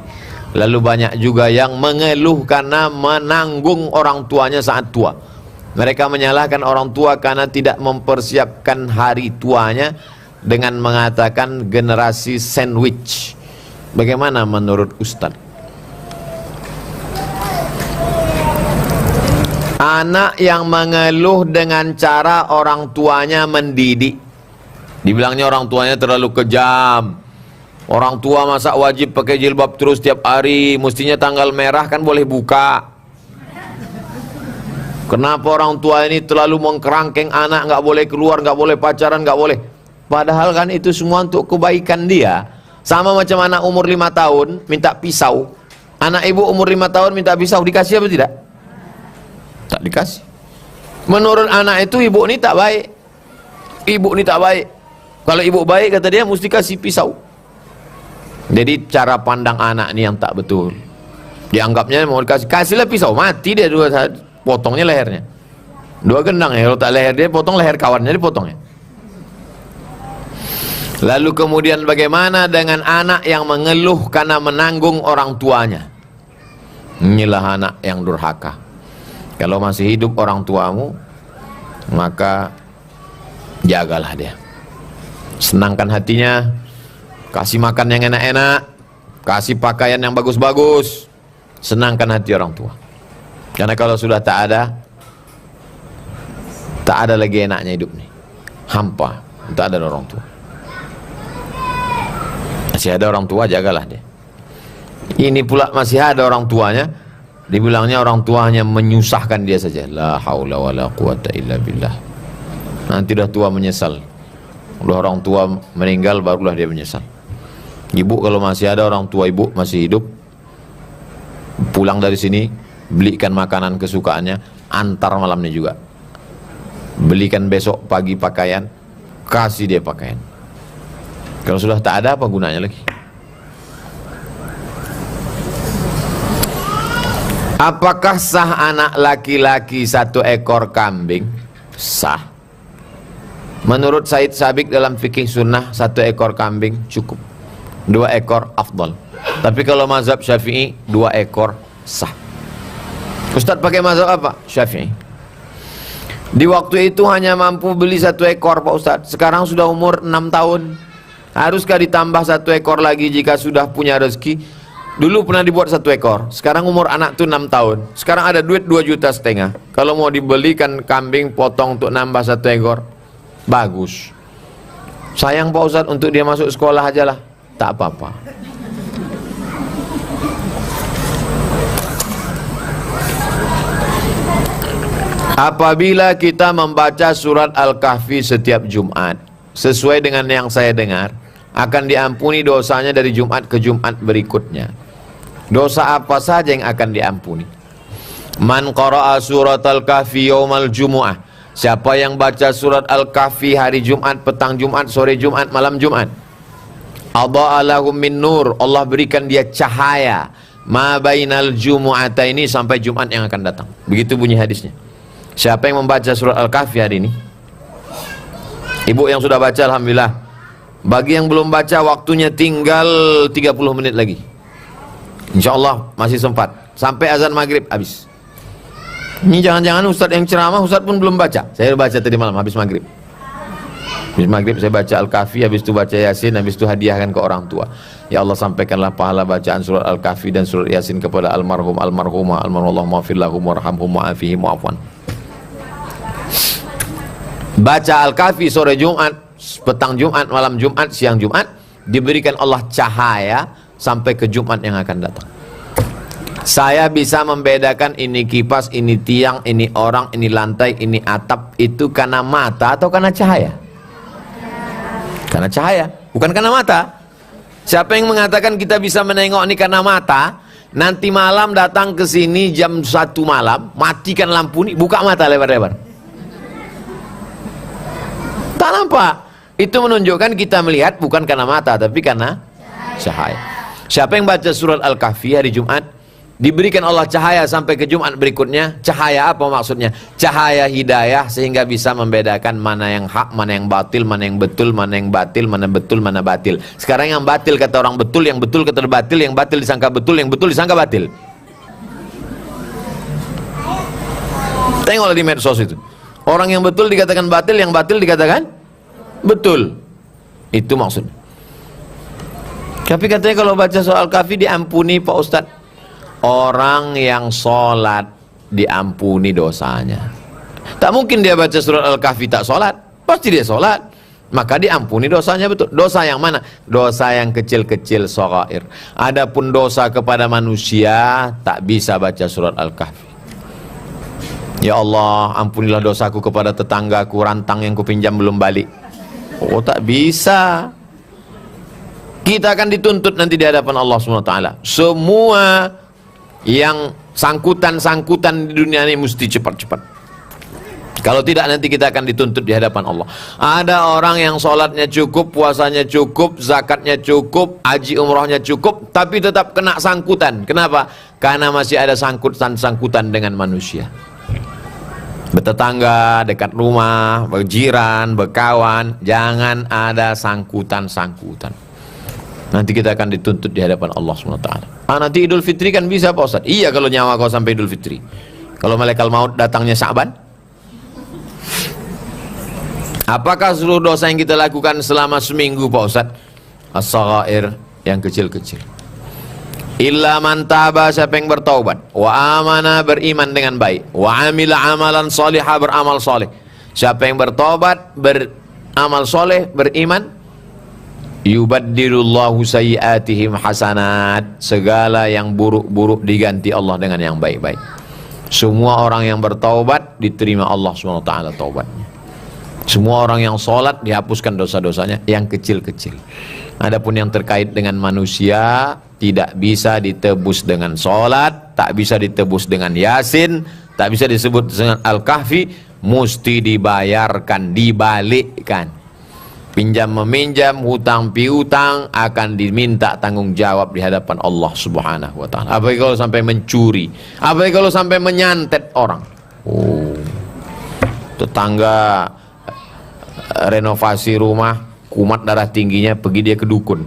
Lalu banyak juga yang mengeluh karena menanggung orang tuanya saat tua. Mereka menyalahkan orang tua karena tidak mempersiapkan hari tuanya dengan mengatakan generasi sandwich. Bagaimana menurut Ustadz? Anak yang mengeluh dengan cara orang tuanya mendidik, dibilangnya orang tuanya terlalu kejam. Orang tua masa wajib pakai jilbab terus tiap hari, mestinya tanggal merah kan boleh buka. Kenapa orang tua ini terlalu mengkerangkeng anak, nggak boleh keluar, nggak boleh pacaran, nggak boleh. Padahal kan itu semua untuk kebaikan dia. Sama macam anak umur 5 tahun minta pisau. Anak ibu umur 5 tahun minta pisau, dikasih apa tidak? Tak dikasih. Menurut anak itu ibu ini tak baik. Ibu ini tak baik. Kalau ibu baik kata dia mesti kasih pisau. Jadi cara pandang anak ini yang tak betul. Dianggapnya mau dikasih, kasihlah pisau, mati dia dua saat. Potongnya lehernya, 2 gendang ya, kalau tak leher dia potong leher kawannya, dipotongnya. Lalu kemudian bagaimana dengan anak yang mengeluh karena menanggung orang tuanya? Inilah anak yang durhaka. Kalau masih hidup orang tuamu, maka jagalah dia, senangkan hatinya, kasih makan yang enak-enak, kasih pakaian yang bagus-bagus, senangkan hati orang tua. Karena kalau sudah tak ada lagi enaknya hidup nih, hampa, tak ada orang tua. Masih ada orang tua, jagalah dia. Ini pula masih ada orang tuanya, dibilangnya orang tuanya menyusahkan dia saja. La haula wala quwata illa billah. Nanti dah tua menyesal. Udah orang tua meninggal barulah dia menyesal. Ibu kalau masih ada orang tua ibu masih hidup, pulang dari sini belikan makanan kesukaannya, antar malamnya juga. Belikan besok pagi pakaian, kasih dia pakaian. Kalau sudah tak ada, apa gunanya lagi? Apakah sah anak laki-laki 1 ekor kambing? Sah. Menurut Said Sabiq dalam fikih sunnah, 1 ekor kambing cukup, 2 ekor afdal. Tapi kalau mazhab Syafi'i 2 ekor sah. Ustadz pakai mazhab apa? Syafi'i. Di waktu itu hanya mampu beli 1 ekor Pak Ustadz. Sekarang sudah umur 6 tahun. Haruskah ditambah 1 ekor lagi jika sudah punya rezeki? Dulu pernah dibuat 1 ekor. Sekarang umur anak tuh 6 tahun. Sekarang ada duit 2,5 juta. Kalau mau dibelikan kambing potong untuk nambah 1 ekor, bagus. Sayang Pak Ustadz, untuk dia masuk sekolah aja lah. Tak apa-apa. Apabila kita membaca surat Al-Kahfi setiap Jumat, sesuai dengan yang saya dengar, akan diampuni dosanya dari Jumat ke Jumat berikutnya. Dosa apa saja yang akan diampuni? Man qara'a surat Al-Kahfi yaumal Jumu'ah. Siapa yang baca surat Al-Kahfi hari Jumat, petang Jumat, sore Jumat, malam Jumat, adha'a lahum min nur, Allah berikan dia cahaya ma bainal jumu'ataini, sampai Jumat yang akan datang. Begitu bunyi hadisnya. Siapa yang membaca surat Al-Kahfi hari ini? Ibu yang sudah baca, alhamdulillah. Bagi yang belum baca, waktunya tinggal 30 menit lagi. InsyaAllah masih sempat. Sampai azan maghrib habis. Ini jangan-jangan Ustadz yang ceramah, Ustadz pun belum baca. Saya baca tadi malam habis maghrib. Habis maghrib saya baca Al-Kahfi, habis itu baca Yasin, habis itu hadiahkan ke orang tua. Ya Allah, sampaikanlah pahala bacaan surat Al-Kahfi dan surat Yasin kepada almarhum, almarhumah, almarhumullah, maafirlahum, warhamhum, wa'afihim, wa'afwan. Baca Al-Kahfi sore Jumat, petang Jumat, malam Jumat, siang Jumat, diberikan Allah cahaya sampai ke Jumat yang akan datang. Saya bisa membedakan ini kipas, ini tiang, ini orang, ini lantai, ini atap, itu karena mata atau karena cahaya? Karena cahaya, bukan karena mata. Siapa yang mengatakan kita bisa menengok ini karena mata? nanti malam datang ke sini jam 1 malam, matikan lampu ini, buka mata lebar-lebar. Tak nampak. Itu menunjukkan kita melihat bukan karena mata, tapi karena cahaya. Siapa yang baca surat Al-Kahfi hari Jumat, diberikan Allah cahaya sampai ke Jumat berikutnya. Cahaya apa maksudnya? Cahaya hidayah, sehingga bisa membedakan mana yang hak, mana yang batil, mana yang betul, mana yang batil, mana betul, mana batil. Sekarang yang batil kata orang betul, yang betul kata batil, yang batil disangka betul, yang betul disangka batil. Tengoklah di medsos itu. Orang yang betul dikatakan batil, yang batil dikatakan betul. Itu maksudnya. Tapi katanya kalau baca soal Kahfi diampuni Pak Ustadz. Orang yang sholat diampuni dosanya. Tak mungkin dia baca surat Al-Kahfi tak sholat. Pasti dia sholat, maka diampuni dosanya. Betul. Dosa yang mana? Dosa yang kecil-kecil, shaghair. Adapun dosa kepada manusia, tak bisa baca surat Al-Kahfi. Ya Allah, ampunilah dosaku kepada tetanggaku, rantang yang kupinjam belum balik. Oh, tak bisa. Kita akan dituntut nanti di hadapan Allah SWT. Semua yang sangkutan-sangkutan di dunia ini mesti cepat-cepat. Kalau tidak nanti kita akan dituntut di hadapan Allah. Ada orang yang sholatnya cukup, puasanya cukup, zakatnya cukup, haji umrohnya cukup, tapi tetap kena sangkutan. Kenapa? Karena masih ada sangkutan dengan manusia. Bertetangga, dekat rumah, berjiran, berkawan, jangan ada sangkutan-sangkutan. Nanti kita akan dituntut di hadapan Allah SWT. Nanti Idul Fitri kan bisa Pak Ustadz? Iya, kalau nyawa kau sampai Idul Fitri. Kalau malaikat maut datangnya Sya'ban, apakah seluruh dosa yang kita lakukan selama seminggu Pak Ustadz? As-saghair, yang kecil-kecil. Illa man taba, siapa yang bertaubat, wa amana, beriman dengan baik, wa amila amalan salihah, beramal soleh. Siapa yang bertaubat, beramal soleh, beriman, yubaddilullahu sayyiatihim hasanat, segala yang buruk-buruk diganti Allah dengan yang baik-baik. Semua orang yang bertaubat diterima Allah SWT taubatnya. Semua orang yang sholat dihapuskan dosa-dosanya yang kecil-kecil. Adapun yang terkait dengan manusia tidak bisa ditebus dengan sholat, tak bisa ditebus dengan Yasin, tak bisa disebut dengan Al-Kahfi, mesti dibayarkan, dibalikkan. Pinjam meminjam, hutang piutang akan diminta tanggung jawab di hadapan Allah Subhanahu wa taala. Apalagi kalau sampai mencuri, apalagi kalau sampai menyantet orang. Oh. Tetangga renovasi rumah, kumat darah tingginya, pergi dia ke dukun,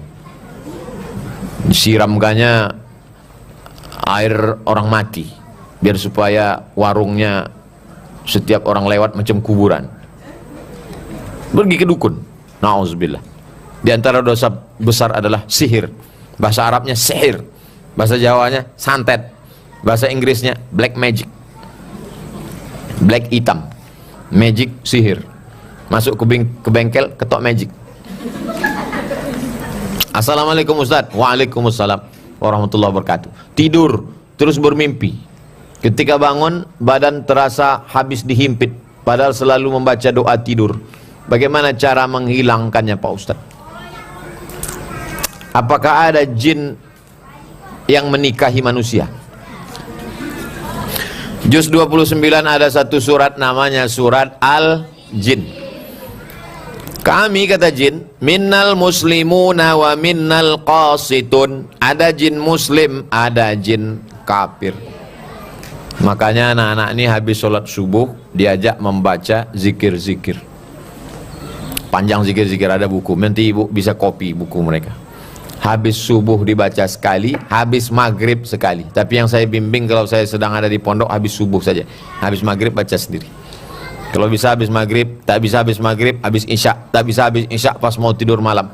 disiramkannya air orang mati biar supaya warungnya setiap orang lewat macam kuburan. Pergi ke dukun. Na'udzubillah. Di antara dosa besar adalah sihir. Bahasa Arabnya sihir, bahasa Jawanya santet, bahasa Inggrisnya black magic. Black hitam, magic sihir. Masuk ke bengkel, ketok magic. Assalamualaikum Ustaz. Waalaikumsalam warahmatullahi wabarakatuh. Tidur, terus bermimpi. Ketika bangun, badan terasa habis dihimpit, padahal selalu membaca doa tidur. Bagaimana cara menghilangkannya Pak Ustaz? Apakah ada jin yang menikahi manusia? Juz 29 ada satu surat namanya surat Al-Jin. Kami, kata jin, minnal muslimuna wa minnal qasitun. Ada jin muslim, ada jin kafir. Makanya anak-anak ini habis sholat subuh diajak membaca zikir-zikir. Panjang zikir-zikir, ada buku, nanti ibu bisa copy buku mereka. Habis subuh dibaca sekali, habis maghrib sekali. Tapi yang saya bimbing kalau saya sedang ada di pondok, habis subuh saja. Habis maghrib baca sendiri. Kalau bisa habis maghrib, tak bisa habis maghrib, habis isya, tak bisa habis isya pas mau tidur malam.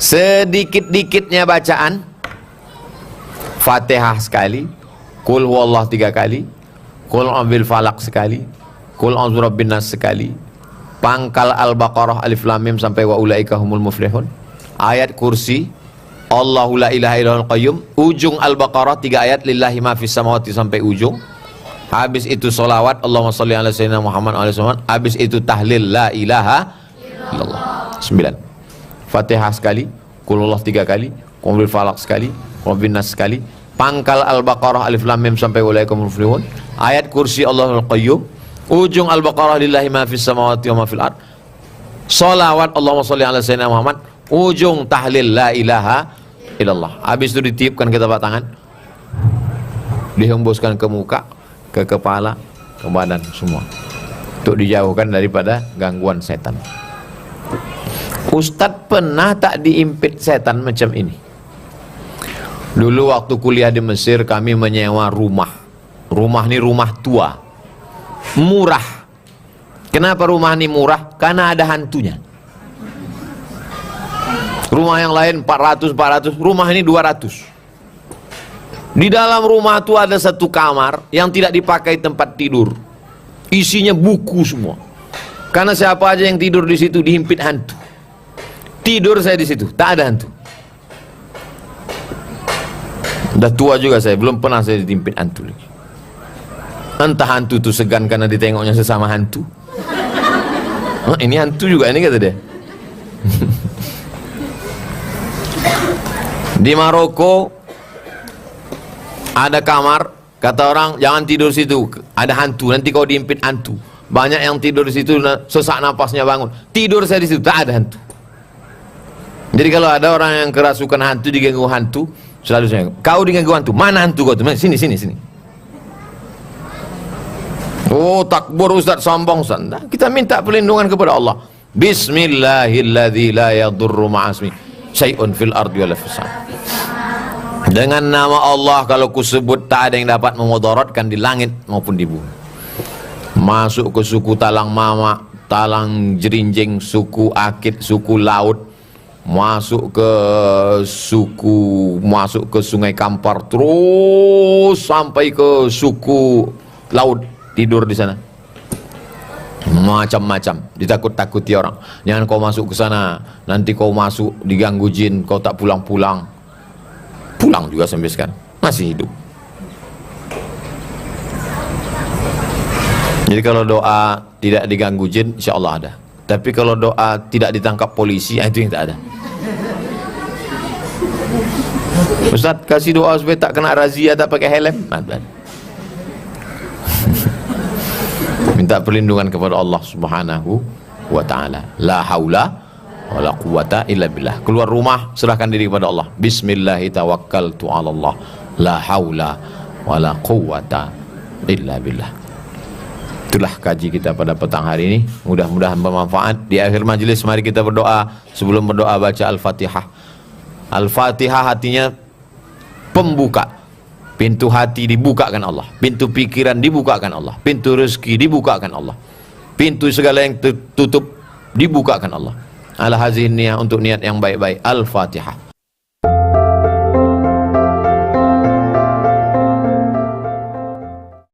Sedikit-dikitnya bacaan, Fatihah sekali, Qul huwallah 3 kali, Qul a'udzu falaq sekali, Qul a'udzu birabbin nas sekali, pangkal Al-Baqarah alif lam mim sampai wa ulaika humul muflihun, ayat kursi, Allahu la ilaha illallahul qayyum, ujung Al-Baqarah 3 ayat, lillahi ma fis samawati sampai ujung. Habis itu solawat Allahumma sholli ala sayyidina Muhammad wa ala alihi. Habis itu tahlil la ilaha illallah 9. Fatihah sekali, Qul huwallah 3 kali, Qul a'udzu falaq sekali, Qul a'udzu nas sekali, pangkal Al-Baqarah alif lam mim sampai ulaikumul muflihun, ayat kursi Allahul Qayyum, ujung Al-Baqarah lillahi ma fis samawati wa ma fil ard, salawat Allahumma sholli ala sayyidina Muhammad, ujung tahlil la ilaha illallah. Habis itu ditiupkan ke telapak tangan, dihembuskan ke muka, ke kepala, ke badan semua, untuk dijauhkan daripada gangguan setan. Ustadz pernah tak diimpit setan macam ini? Dulu waktu kuliah di Mesir kami menyewa rumah. Rumah ini rumah tua, murah. Kenapa rumah ini murah? Karena ada hantunya. Rumah yang lain 400, rumah ini 200. Di dalam rumah itu ada satu kamar yang tidak dipakai tempat tidur. Isinya buku semua. Karena siapa aja yang tidur di situ dihimpit hantu. Tidur saya di situ, tak ada hantu. Udah tua juga saya, belum pernah saya dihimpit hantu lagi. Entah hantu itu segan karena ditengoknya sesama hantu. Ini hantu juga ini, kata dia. Di Maroko ada kamar, kata orang jangan tidur situ, ada hantu, nanti kau diimpit hantu. Banyak yang tidur di situ sesak napasnya bangun. Tidur saya di situ, tak ada hantu. Jadi kalau ada orang yang kerasukan hantu, diganggu hantu, selalu saya, kau diganggu hantu, mana hantu kau tuh? Sini. Oh, takbur Ustaz, sombong Ustaz. Nah, kita minta perlindungan kepada Allah. Bismillahilladzi la yadurru ma'asmi syai'un fil ardi wala fis sama. Dengan nama Allah kalau kusebut tak ada yang dapat memudaratkan di langit maupun di bumi. Masuk ke suku Talang Mama, Talang Jerinjing, suku Akit, suku Laut, masuk ke Sungai Kampar, terus sampai ke suku Laut, tidur di sana. Macam-macam, ditakut-takuti orang. Jangan kau masuk ke sana, nanti kau masuk diganggu jin, kau tak pulang-pulang. Pulang juga sampai sekarang, masih hidup. Jadi kalau doa tidak diganggu jin, insya Allah ada. Tapi kalau doa tidak ditangkap polisi, itu yang tak ada. Ustaz kasih doa supaya tak kena razia, tak pakai helm. Minta perlindungan kepada Allah Subhanahu wa ta'ala. La haula wa la quwata illa billah. Keluar rumah serahkan diri kepada Allah. Bismillahi tawakkaltu ala Allah. La haula wa la quwata illa billah. Itulah kaji kita pada petang hari ini. Mudah-mudahan bermanfaat. Di akhir majelis mari kita berdoa. Sebelum berdoa baca Al-Fatihah. Al-Fatihah artinya pembuka. Pintu hati dibukakan Allah, pintu pikiran dibukakan Allah, pintu rezeki dibukakan Allah, pintu segala yang tertutup dibukakan Allah. Ala hazihi niyah, untuk niat yang baik-baik. Al-Fatihah.